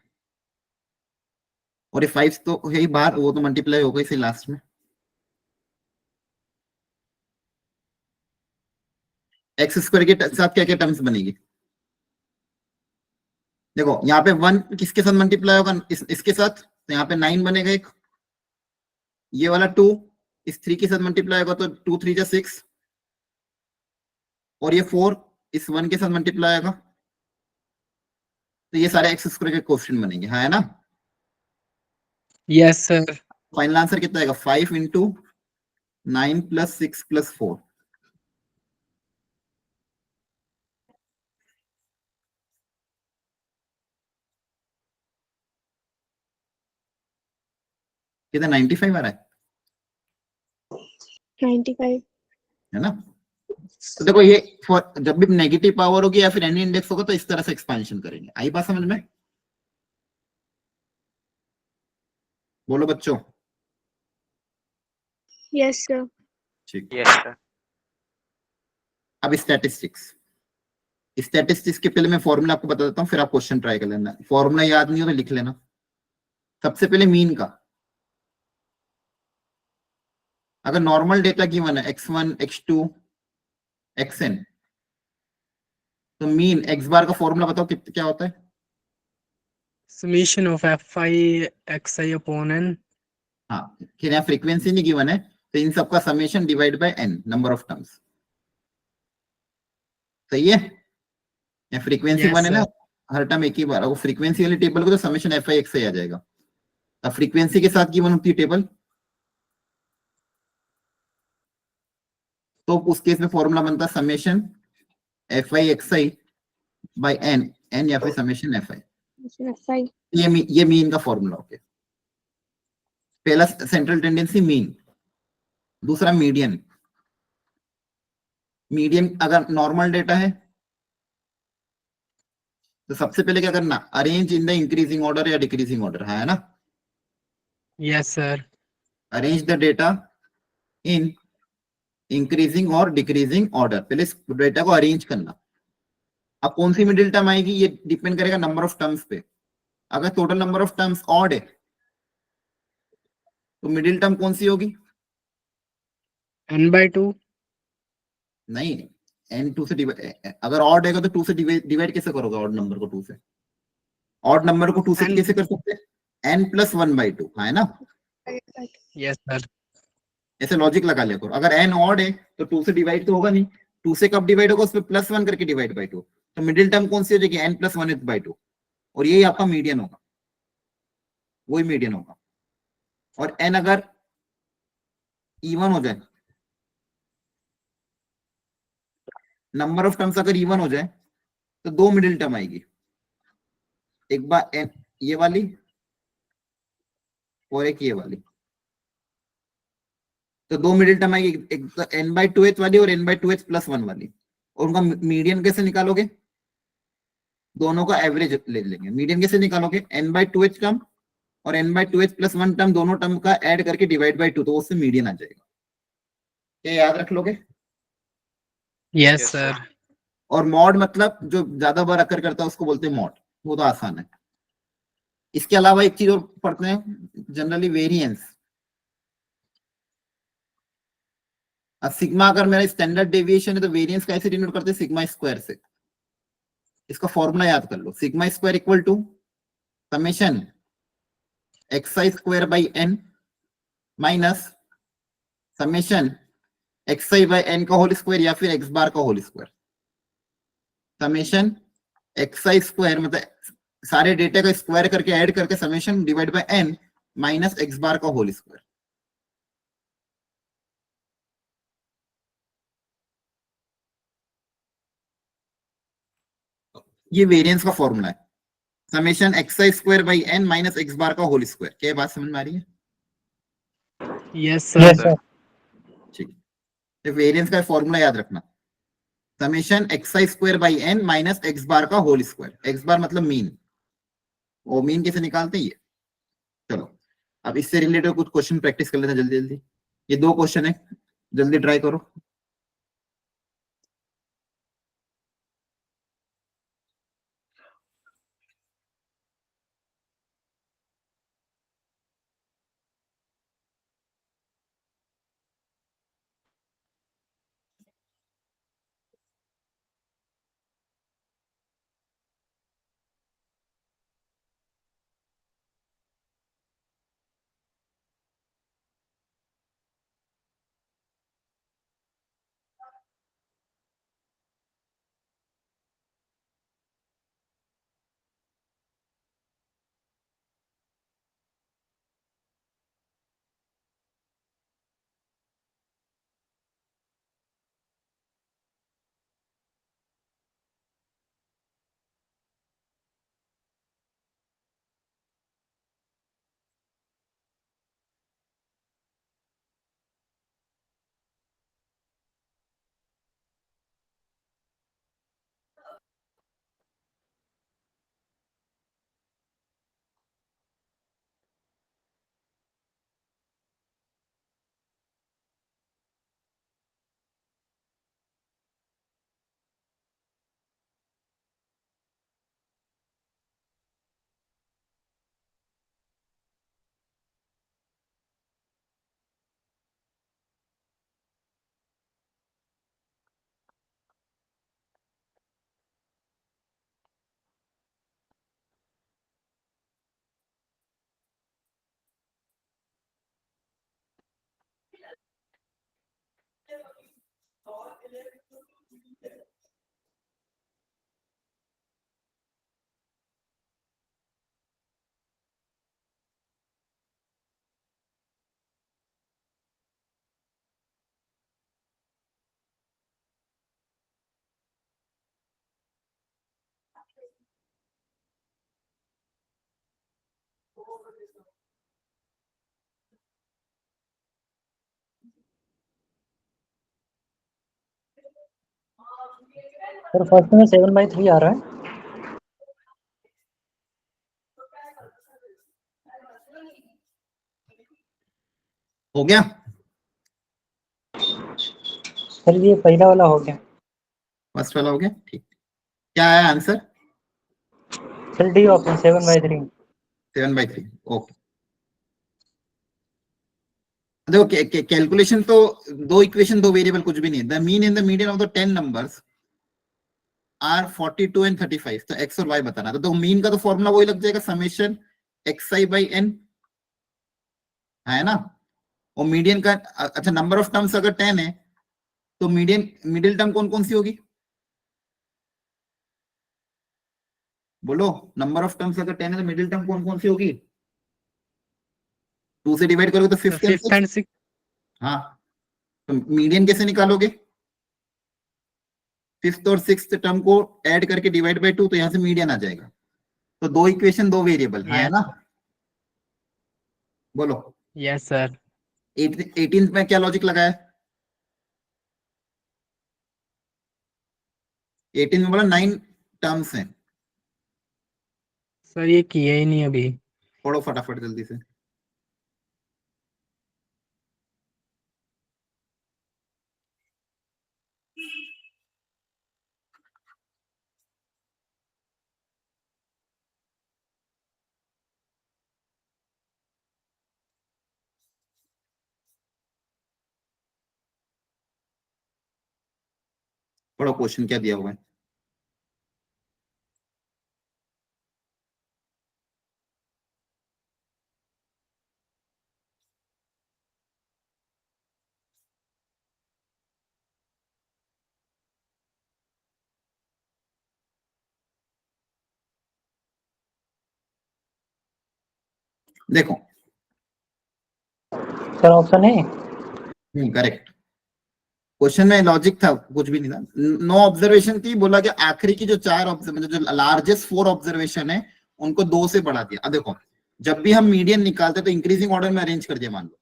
और ये 5 तो है ही बाहर, वो तो मल्टीप्लाई होगा इसे लास्ट में। x² के साथ क्या क्या टर्म्स बनेगी, देखो यहाँ पे 1 किसके साथ मल्टीप्लाई होगा, इसके साथ, तो यहाँ पे 9 बनेगा एक, ये वाला 2 इस 3 के साथ मल्टीप्लाई होगा तो 2 3 जा 6, और ये 4 इस 1 के साथ मल्टीप्लाई होगा, तो ये सारे x² के कोफिशिएंट बनेंगे, हाँ है ना? Yes sir. फाइनल आंसर कितना आएगा, 5 into 9 plus 6 plus 4। कितना 95 आ रहा है 95। है ना? तो देखो ये जब भी नेगेटिव पावर होगी या फिर एनी इंडेक्स होगा तो इस तरह से एक्सपेंशन करेंगे। आई बात समझ में? बोलो बच्चों। Yes sir. ठीक। Yes sir. अब स्टैटिस्टिक्स के पहले मैं फॉर्मूला आपको बता देता हूँ, फिर आप क्वेश्चन ट्राई कर लेना। फॉर्मूला याद नहीं हो तो लिख लेना। सबसे पहले मीन का, अगर नॉर्मल डेटा गिवन है x1 x2 xn, तो मीन x बार का फॉर्मूला बताओ क्या होता है? Summation of fi xi upon n। हाँ, फिर यहाँ फ्रीक्वेंसी नहीं गिवन है तो इन सबका summation divide bye n, number of terms. सही है? या फ्रीक्वेंसी Yes, वन है ना, sir. हर टर्म एक ही बार, वो फ्रीक्वेंसी वाली टेबल को तो समेशन fi xi आ जाएगा। अब फ्रीक्वेंसी के साथ गिवन होती है टेबल, तो उस केस में फॉर्मूला बनता है summation fi xi by n या फिर समेशन fi। ये मीन का फॉर्मूला हो गया। पहला सेंट्रल टेंडेंसी मीन, दूसरा मीडियन। मीडियन अगर नॉर्मल डेटा है तो सबसे पहले क्या करना, arrange in the increasing order या डिक्रीजिंग ऑर्डर, है ना? Yes sir. Arrange the data in increasing और डिक्रीजिंग ऑर्डर, पहले डेटा को अरेंज करना। अब कौन सी मिडिल टर्म आएगी ये डिपेंड करेगा नंबर ऑफ टर्म्स पे। अगर total number of terms odd है तो मिडिल टर्म कौन सी होगी? n/2। नहीं, n 2 से डिवाइड, अगर ऑड है तो 2 से डिवाइड कैसे करोगे ऑड नंबर को 2 से? ऑड नंबर को 2 से N- कैसे कर सकते हैं? n + 1/2, है ना? Yes sir. ऐसे लॉजिक लगा लिया करो। अगर n ऑड है तो 2 से डिवाइड तो होगा नहीं, 2 से कब डिवाइड होगा, उस पर +1 करके डिवाइड बाय 2, तो मिडिल टर्म कौन सी हो जाएगी? n + 1/2, और यही आपका मीडियन होगा, वही मीडियन होगा। और n अगर इवन हो जाए, नंबर ऑफ टर्म्स अगर इवन हो जाए तो 2 मिडिल टर्म आएगी, एक बार n ये वाली और एक ये वाली, तो 2 मिडिल टर्म आएगी, एक तो n/2h वाली और n/2h + 1 वाली। और उनका मीडियन कैसे निकालोगे? दोनों का एवरेज ले लेंगे। मीडियन कैसे निकालोगे? n/2h टर्म और n/2h + 1 टर्म, दोनों टर्म का ऐड करके डिवाइड बाय 2, तो उससे मीडियन आ जाएगा। क्या याद रख लोगे? Yes, Yes, sir. sir. और मॉड मतलब जो ज्यादा बार अकर करता है उसको बोलते हैं मॉड, वो तो आसान है। इसके अलावा एक चीज और पढ़ते हैं, जनरली वेरिएंस। अब सिग्मा अगर मेरा स्टैंडर्ड डेविएशन है तो वेरिएंस कैसे डिनोट करते हैं? सिग्मा स्क्वायर से। इसका फॉर्मूला याद कर लो, sigma square equal to summation x i square by n minus summation x i by n का होल स्क्वायर या फिर एक्स बार का whole square. Summation x i square मतलब सारे डेटा का स्क्वायर करके ऐड करके summation divide by n minus x bar का होल स्क्वायर। ये वेरिएंस का फॉर्मूला है, summation x i square by n minus x bar का होल स्क्वायर। क्या बात समझ में आ रही है? Yes, sir. Yes, sir. ठीक, तो वेरिएंस का फॉर्मूला याद रखना, summation x i square by n minus x bar का होल स्क्वायर। एक्स बार मतलब मीन, वो मीन कैसे निकालते हैं ये। चलो अब इससे रिलेटेड कुछ क्वेश्चन प्रैक्टिस कर लेते हैं जल्दी जल्दी। ये 2 क्वेश्चन है, जल्दी ट्राई करो। सर फर्स्ट में 7/3 आ रहा है। हो गया? सर ये पहला वाला हो गया। फर्स्ट वाला हो गया, ठीक। क्या आया answer? Sir D option 7/3। 7/3, okay. देखो कैलकुलेशन तो 2 इक्वेशन 2 वेरिएबल कुछ भी नहीं है। The mean in the median of the 10 numbers are 42 and 35, तो एक्स और वाई बताना। तो मीन का तो फॉर्मूला वही लग जाएगा, समेशन एक्सआई बाई एन, है ना। और मीडियन का अच्छा नंबर ऑफ टर्म्स अगर 10 है तो मीडियन मिडिल टर्म कौन कौन सी होगी? बोलो, नंबर ऑफ टर्म्स अगर 10 है तो मिडिल टर्म कौन कौन सी होगी? 2 से डिवाइड करोगे तो The fifth and fifth and sixth. हाँ, तो मीडियन कैसे निकालोगे? फिफ्थ और सिक्स्थ टर्म को ऐड करके डिवाइड बाय 2, तो यहां से मीडियन आ जाएगा। तो 2 इक्वेशन 2 वेरिएबल है Yes. ना। बोलो Yes, sir. 18th में क्या लॉजिक लगाया? 18 में बोला 9 टर्म्स हैं। सर ये किया ही नहीं अभी। पढ़ो फटाफट जल्दी से। पढ़ो क्वेश्चन क्या दिया हुआ है। देखो सर ऑप्शन है। करेक्ट। क्वेश्चन में लॉजिक था, कुछ भी नहीं था। नो ऑब्जर्वेशन थी, बोला कि आखिरी की जो चार ऑब्जर्वेशन, जो लार्जेस्ट फोर ऑब्जर्वेशन है उनको 2 से बढ़ा दिया। अब देखो, जब भी हम मीडियन निकालते तो इंक्रीजिंग ऑर्डर में अरेंज कर दिया, मान लो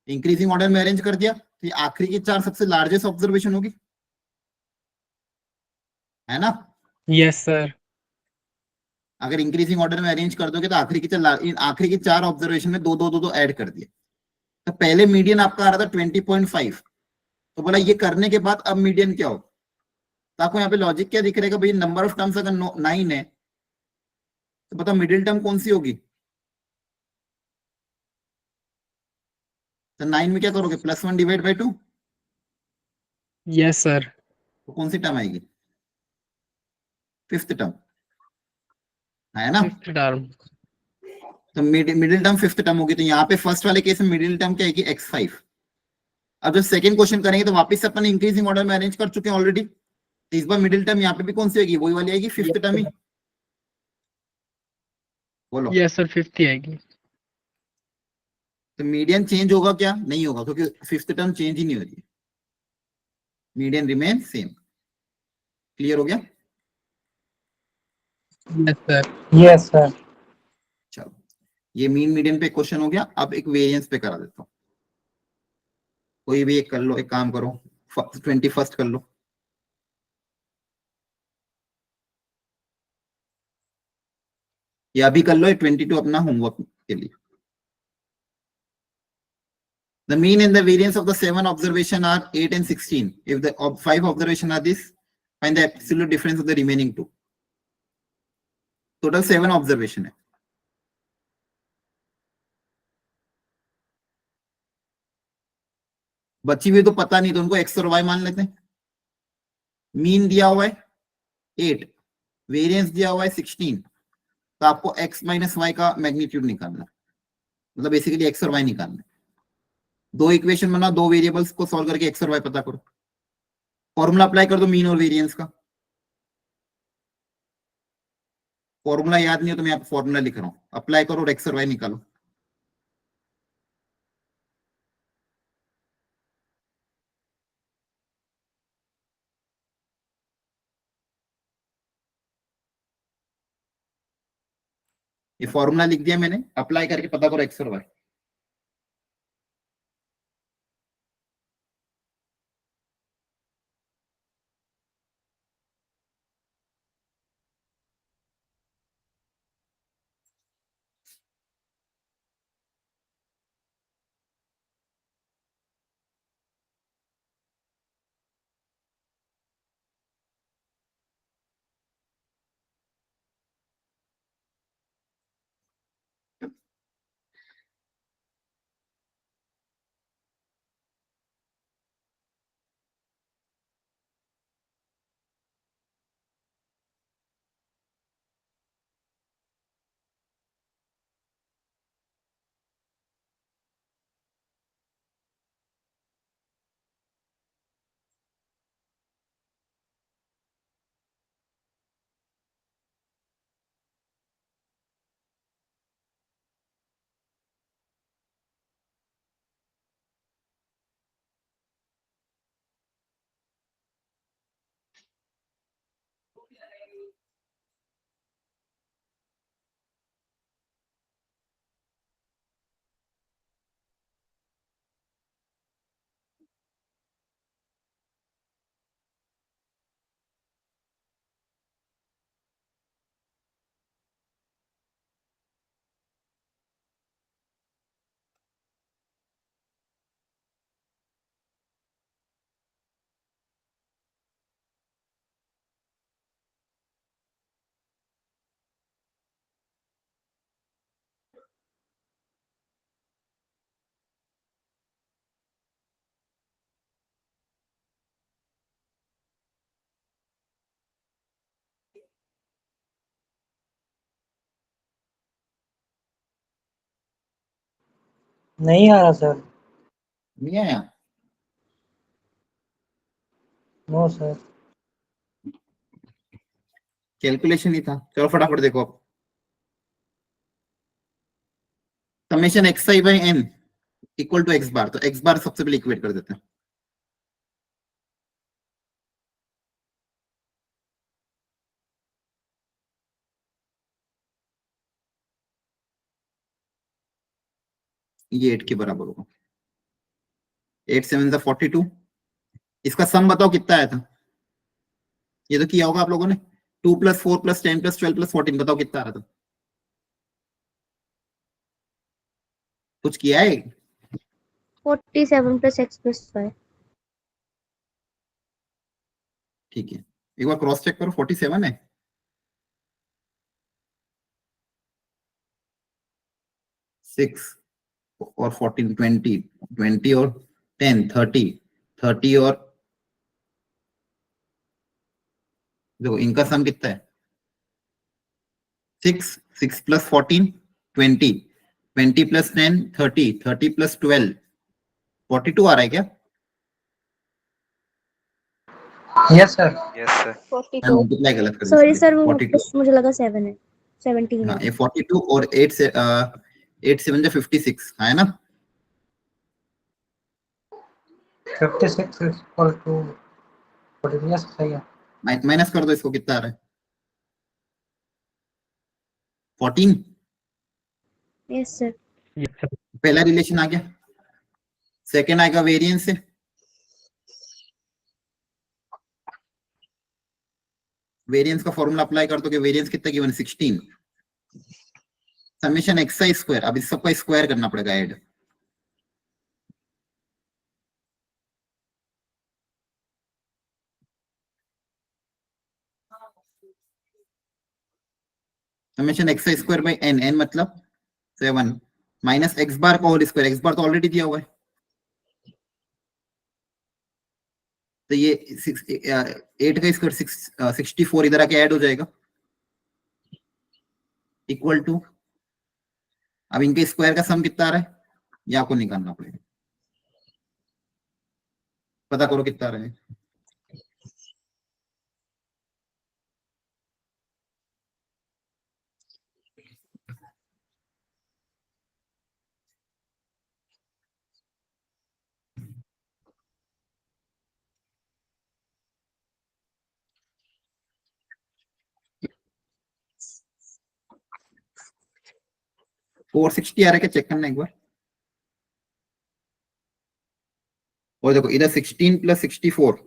इंक्रीजिंग ऑर्डर में अरेंज कर दिया, तो ये आखिरी की चार सबसे लार्जेस्ट ऑब्जर्वेशन होगी, है ना। Yes sir. अगर इंक्रीजिंग ऑर्डर में अरेंज कर दोगे तो आखिरी की चार ऑब्जर्वेशन में दो दो दो दो ऐड कर दिए। तो पहले मीडियन आपका आ रहा था 20.5, तो बोला ये करने के बाद अब मीडियन क्या हो। तो आपको यहाँ पे लॉजिक क्या दिख रहेगा भाई, नंबर ऑफ टर्म्स अगर 9 है तो बताओ मिडिल टर्म कौन सी होगी। तो 9 में क्या करोगे, +1 डिवाइड बाई 2, यस सर। तो कौन सी टर्म आएगी, फिफ्थ टर्म, है ना। Fifth term. तो मिडिल टर्म फिफ्थ टर्म होगी, तो यहाँ पे फर्स्ट वाले केस में मिडिल टर्म क्या आएगी, x5। अब जब सेकंड क्वेश्चन करेंगे तो वापस से अपन इंक्रीजिंग ऑर्डर में अरेंज कर चुके हैं ऑलरेडी, तो इस बार मिडिल टर्म यहाँ पे भी कौन सी आएगी, वही वाली आएगी, फिफ्थ टर्म ही। बोलो। यस सर, फिफ्थ ही आएगी। तो मीडियन चेंज होगा क्या, नहीं होगा, क्योंकि फिफ्थ टर्म चेंज ही नहीं हो रही है, मीडियन रिमेन सेम। क्लियर हो गया। Yes sir. Yes sir. चलो, ये मीन मीडियन पे क्वेश्चन हो गया। अब एक वेरिएंस पे करा देता हूँ, कोई भी एक कर लो, एक काम करो, 21st कर लो, या अभी कर लो, ये 22 अपना होमवर्क के लिए। The mean and the variance of the 7 observation are 8 and 16. If the 5 observation are this, find the absolute difference of the remaining 2. Total 7 observation है। बची हुई तो पता नहीं, तो उनको x और y मान लेते हैं। मीन दिया हुआ है 8, वेरिएंस दिया हुआ है 16, तो आपको x माइनस वाई का मैग्नीट्यूड निकालना है, मतलब बेसिकली x और y निकालना है। दो इक्वेशन बनाओ, दो वेरिएबल्स को सॉल्व करके x और y पता करो, फॉर्मूला अप्लाई कर दो मीन और वेरिएंस का। फॉर्मूला याद नहीं हो तो मैं फॉर्मूला लिख रहा हूं, अप्लाई करो और x और y निकालो। ये फॉर्मूला लिख दिया मैंने, अप्लाई करके पता करो x और y। नहीं आ रहा सर। नहीं आया? No sir. कैलकुलेशन ही था। चलो फटाफट देखो अब। Summation x I by n equal to x bar, तो एक्स बार सबसे पहले इक्वेट कर देते हैं। ये 8 के बराबर होगा। 8 7 42। इसका सम बताओ कितना आया था? ये तो किया होगा आप लोगों ने। 2 + 4 + 10 + 12 + 14, बताओ कितना आ रहा था? कुछ किया है? 47 + x + y। ठीक है, एक बार क्रॉस चेक करो। 47 है। 6 और 14 20, 20 और 10 30, 30 और देखो इनका सम कितना है? 6 6 + 14 20, 20 + 10 30, 30 + 12 42 आ रहा है क्या? Yes sir. Yes sir. मैं 42। मल्टीप्लाई गलत कर सॉरी दिया। सर, वो 42। मुझे लगा 7 है, 17 हाँ है। ये 42 और 8 से 8 7 56 है ना? 56 इक्वल टू 40। यस सही है। माइनस कर दो इसको, कितना आ रहा है? 14। Yes sir. Yes, sir. पहला रिलेशन आ गया। सेकेंड आएगा वेरिएंस से। वेरिएंस का फॉर्मूला अप्लाई कर दो कि वेरिएंस कितना गिवन? 16 समेशन एक्स आई स्क्वायर। अब इस सबका स्क्वायर करना पड़ेगा add. Summation x I square by N, N मतलब 7 माइनस एक्स बार का होल स्क्वायर। एक्स बार तो ऑलरेडी दिया हुआ है, तो ये 8 का स्क्वायर 64 इधर आके ऐड हो जाएगा इक्वल टू। अब इनके स्क्वायर का सम कितना आ रहा है ये आपको निकालना पड़ेगा। पता करो कितना आ रहा है। फोर 60 आ रहा है क्या? चेक करना एक बार। और देखो इधर 16 + 64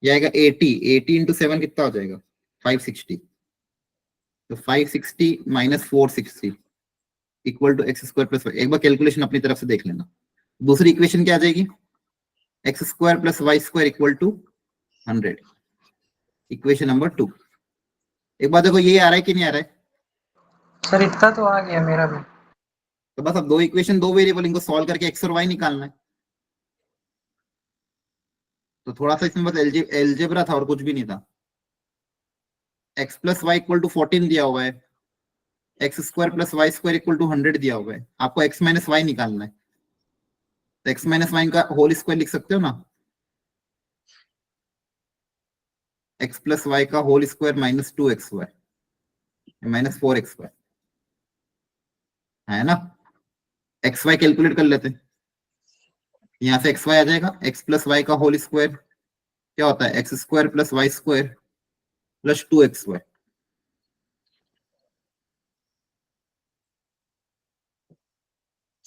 ये आएगा 80। 80 × 7 कितना हो जाएगा? 560। तो 560 - 460 equal to X square plus Y. एक बार कैलकुलेशन अपनी तरफ से देख लेना। दूसरी इक्वेशन क्या आ जाएगी? X square plus Y square equal to 100। Equation number 2। एक बार देखो ये आ रहा है कि नहीं आ रहा है? सर इतना तो आ गया मेरा भी। तो बस अब दो इक्वेशन, दो वेरिएबल, इनको सॉल्व करके एक्स और वाई निकालना है। तो थोड़ा सा इसमें बस एलजेब्रा था और कुछ भी नहीं था। X plus Y equal to 14 दिया हुआ है, X square plus Y square equal to 100 दिया हुआ है। आपको एक्स माइनस वाई निकालना है, तो एक्स माइनस वाई का होल स्क्वायर लिख सकते हो ना। एक्स प्लस वाई का होल स्क्वायर -2xy -4xy है ना। एक्स वाई कैलकुलेट कर लेते हैं। यहाँ से एक्स वाई आ जाएगा। एक्स प्लस वाई का होल स्क्वायर क्या होता है? X square plus Y square plus 2xy।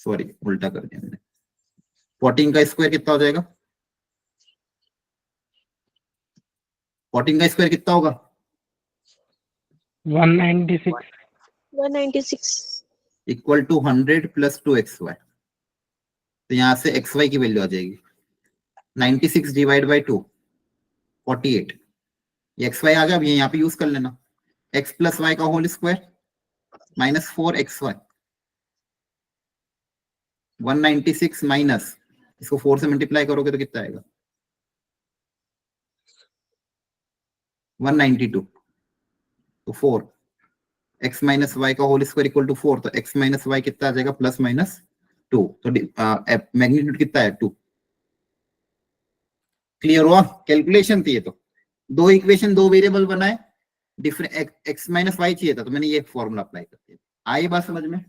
Sorry उल्टा कर दिया मैंने। 14 का स्क्वायर कितना हो जाएगा? 14 का स्क्वायर कितना होगा? 196. 196। Equal to 100 + 2xy। तो यहाँ से xy की वैल्यू आ जाएगी 96 / 2 48। ये xy आ गया। अब ये यहाँ पे यूज कर लेना। x प्लस वाई का होल स्क्वायर -4xy 196 माइनस, इसको 4 से मल्टीप्लाई करोगे तो कितना आएगा? 192। तो 4 x - y का होल स्क्वायर इक्वल टू 4, तो x - y कितना आ जाएगा? +- 2, तो मैग्नीट्यूड कितना है 2। क्लियर हुआ? कैलकुलेशन थी ये तो, दो इक्वेशन दो वेरिएबल बनाए, डिफरेंट एक्स माइनस वाई चाहिए था, तो मैंने ये फॉर्मूला अप्लाई कर दिया। आई बात समझ में?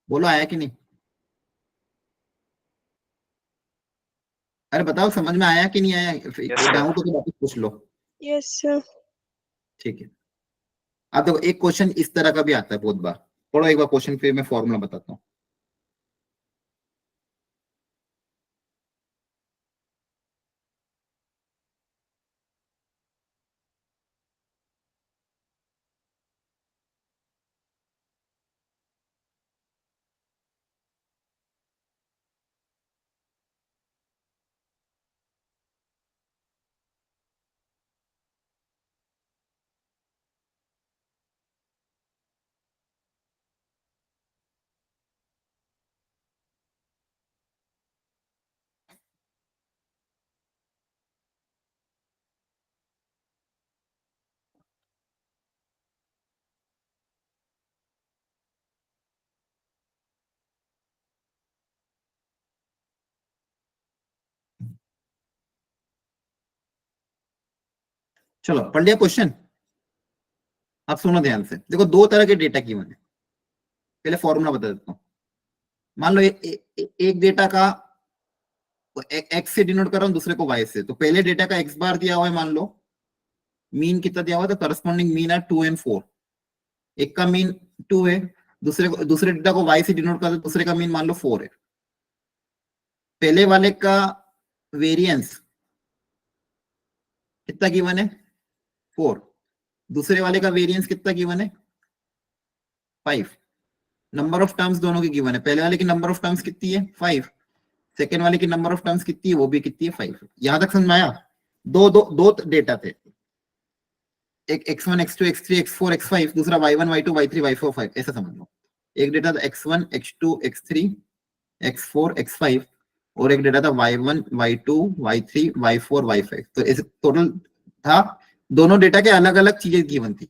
बोलो आया कि नहीं? अरे बताओ समझ में आया कि नहीं आया? डाउट हो तो वापस पूछ लो। Yes sir. ठीक है, अब देखो एक क्वेश्चन इस तरह का भी आता है बहुत बार। पढ़ो एक बार क्वेश्चन, फिर मैं फॉर्मूला बताता हूँ। चलो पढ़ लिया क्वेश्चन। अब सुनो ध्यान से, देखो दो तरह के डेटा गिवन है। पहले फॉर्मूला बता देता हूँ। मान लो एक डेटा का एक्स से डिनोट कर रहा हूँ, दूसरे को वाई से। तो पहले डेटा का एक्स बार दिया हुआ है, मान लो मीन कितना दिया हुआ है, तो करस्पॉन्डिंग मीन है 2 and 4। एक का मीन 2 है, दूसरे डेटा को वाई से डिनोट कर दो, दूसरे का मीन मान लो 4 है। पहले वाले का वेरिएंस कितना गिवन है 4, दूसरे वाले का वेरिएंस कितना गिवन है 5। नंबर ऑफ टर्म्स दोनों की गिवन है। पहले वाले की नंबर ऑफ टर्म्स कितनी है 5, सेकेंड वाले की नंबर ऑफ टर्म्स कितनी है, वो भी कितनी है 5। यहां तक समझ में आया? दो दो दो डेटा थे, एक x1 x2 x3 x4 x5, दूसरा y1 y2 y3 y4 5, ऐसा समझ लो। एक डेटा था x1 x2 x3 x4 x5, और एक डेटा था y1 y2 y3 y4 y5। तो ऐसे टोटल था। दोनों डेटा के अलग अलग चीजें गिवन थी,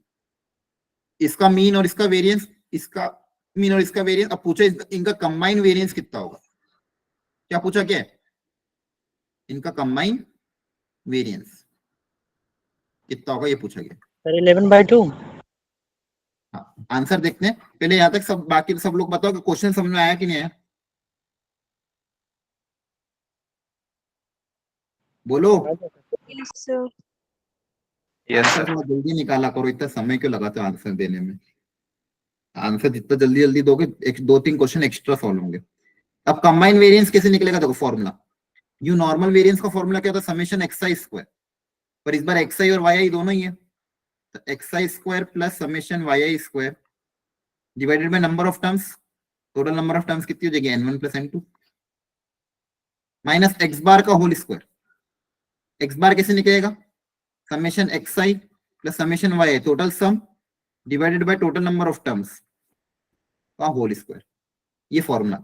इसका मीन और इसका वेरिएंस, इसका मीन और इसका वेरिएंस। अब पूछा इनका कंबाइन वेरिएंस कितना होगा। क्या पूछा, क्या है इनका कंबाइन वेरिएंस कितना होगा, ये पूछा गया। सर 11/2। हाँ, आंसर देखते हैं पहले। यहां तक सब, बाकी सब लोग बताओ कि क्वेश्चन समझ में आया कि नहीं आया, बोलो। Yes sir. आंसर थोड़ा जल्दी निकाला करो, इतना समय क्यों लगाते हो आंसर देने में। आंसर जितना जल्दी जल्दी दोगे, एक दो तीन क्वेश्चन एक्स्ट्रा सॉल्व होंगे। अब कंबाइन वेरिएंस कैसे निकलेगा, देखो फॉर्मूला। यू नॉर्मल वेरिएंस का फॉर्मूला क्या होता है, समेशन एक्स आई स्क्वायर, पर इस बार एक्स आई और वाई आई दोनों ही है, तो X I square plus summation Y I square divided by number of terms. Total number of terms कितनी हो जाएगी n1 plus n2, minus x bar का होल स्क्वायर। एक्स बार कैसे निकलेगा, summation x i plus summation Y i, total sum divided by total number of terms का whole square. ये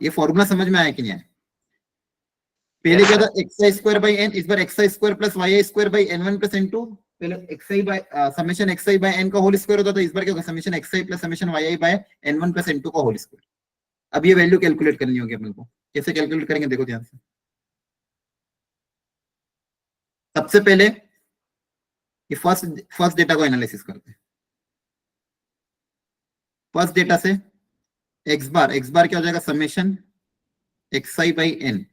formula समझ में आया कि नहीं आया? पहले क्या था, x I square by n, इस बार x I square plus y I square by n1 plus n2। पहले x i by summation x i by n का होल स्क्वायर होता था, इस बार क्या होगा, summation x i plus summation Y I bye n1 plus n2 का whole square. अब ये वैल्यू कैलकुलेट करनी होगी अपन को। कैसे कैलकुलेट करेंगे, देखो ध्यान से। सबसे पहले ये फर्स्ट डेटा को एनालिसिस करते हैं। फर्स्ट डेटा से एक्स बार क्या हो जाएगा, summation x I by N.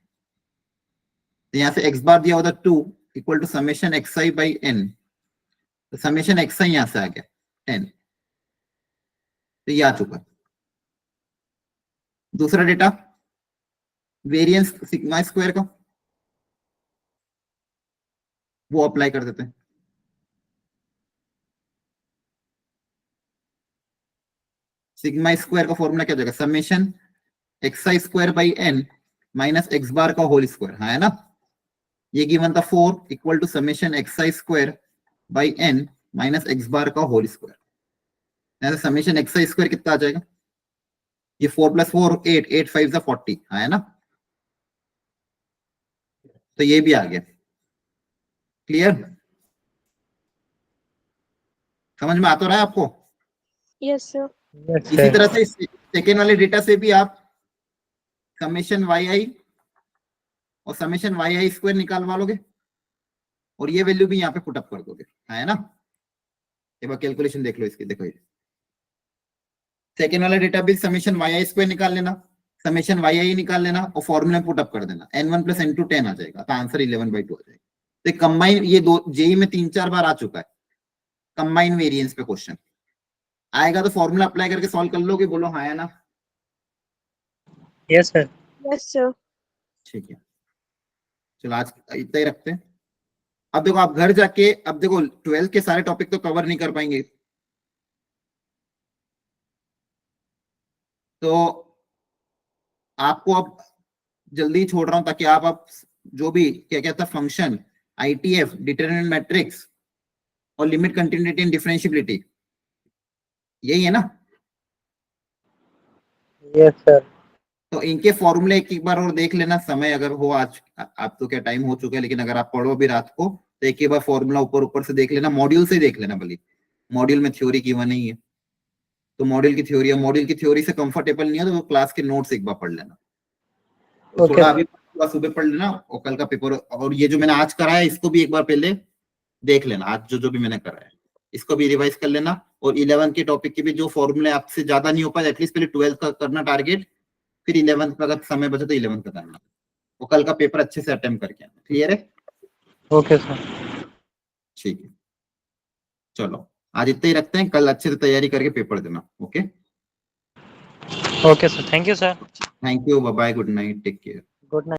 यहां से एक्स बार दिया होता 2 equal to summation x I by N, तो समेशन एक्स आई यहां से आ गया 10, तो ये आ चुका। दूसरा डेटा वेरिएंस सिग्मा स्क्वायर का, वो अप्लाई कर देते हैं। सिग्मा स्क्वायर का फॉर्मूला क्या हो जाएगा, summation x I square by n minus x bar का होल स्क्वायर, हाँ है ना। ये गिवन था 4 equal to summation x I square by n minus x bar का होल स्क्वायर। समेशन एक्स आई स्क्वायर कितना आ जाएगा, ये 4 प्लस 4 8, 8 5 40, हाँ है ना। तो ये भी आ गया। क्लियर, समझ में आ तो रहा है आपको? Yes sir. Yes, इसी sir. तरह से सेकेंड वाले डेटा से भी आप समेशन वाई आई और समेशन वाई आई स्क्वायर निकालवा लोगे और ये वैल्यू भी यहाँ पे पुटअप कर दोगे, है ना। एक बार कैलकुलेशन देख लो इसकी, देखो ये सेकेंड वाला डेटा भी समेशन वाई आई स्क्वायर निकाल लेना, समेशन वाई आई निकाल लेना और फॉर्मूला में पुटअप कर देना, n1 प्लस n2 10 आ जाएगा, तो आंसर 11/2 आ जाएगा। तो कंबाइन ये दो जेई में 3-4 बार आ चुका है, कंबाइन वेरिएंस पे क्वेश्चन आएगा तो फॉर्मूला अप्लाई करके सॉल्व कर लोगे, बोलो हाँ या ना। Yes, sir. Yes, sir. ठीक है, चलो आज इतना ही रखते हैं। अब देखो आप घर जाके, अब देखो 12th के सारे टॉपिक तो कवर नहीं कर पाएंगे, तो आपको अब जल्दी छोड़ रहा हूं ताकि आप जो भी क्या कहता है फंक्शन, आईटीएफ, डिटरमिनेंट मैट्रिक्स और लिमिट कंटिन्यूटी एंड डिफरेंशियबिलिटी, यही है ना। Yes, sir. तो इनके फॉर्मूले एक बार और देख लेना, समय अगर हो आज, आप तो क्या टाइम हो चुका है, लेकिन अगर आप पढ़ो भी रात को तो एक बार फॉर्मूला ऊपर से देख लेना, मॉड्यूल से देख लेना, भले मॉड्यूल में थ्योरी की हुआ नहीं है तो मॉड्यूल की थ्योरी से कंफर्टेबल नहीं है तो क्लास के नोट्स एक बार पढ़ लेना। तो Okay, थोड़ा sir. अभी सुबह पढ़ लेना और कल का पेपर, और ये जो मैंने आज कराया इसको भी एक बार पहले देख लेना, आज जो भी मैंने कराया इसको भी रिवाइज कर लेना, और 11 के टॉपिक के भी जो फॉर्मूले आपसे ज्यादा नहीं हो पाए एटलीस्ट पहले 12th का करना टारगेट, फिर 11th का अगर समय बचे तो 11th का करना, और कल का पेपर अच्छे से अटेम्प्ट करके आना। क्लियर है? Okay, sir. ठीक है, चलो आज इतना ही रखते हैं, कल अच्छे से तैयारी करके पेपर देना। Okay, Okay, sir. Thank you, sir. Thank you, bye bye, good night, take care. Good night.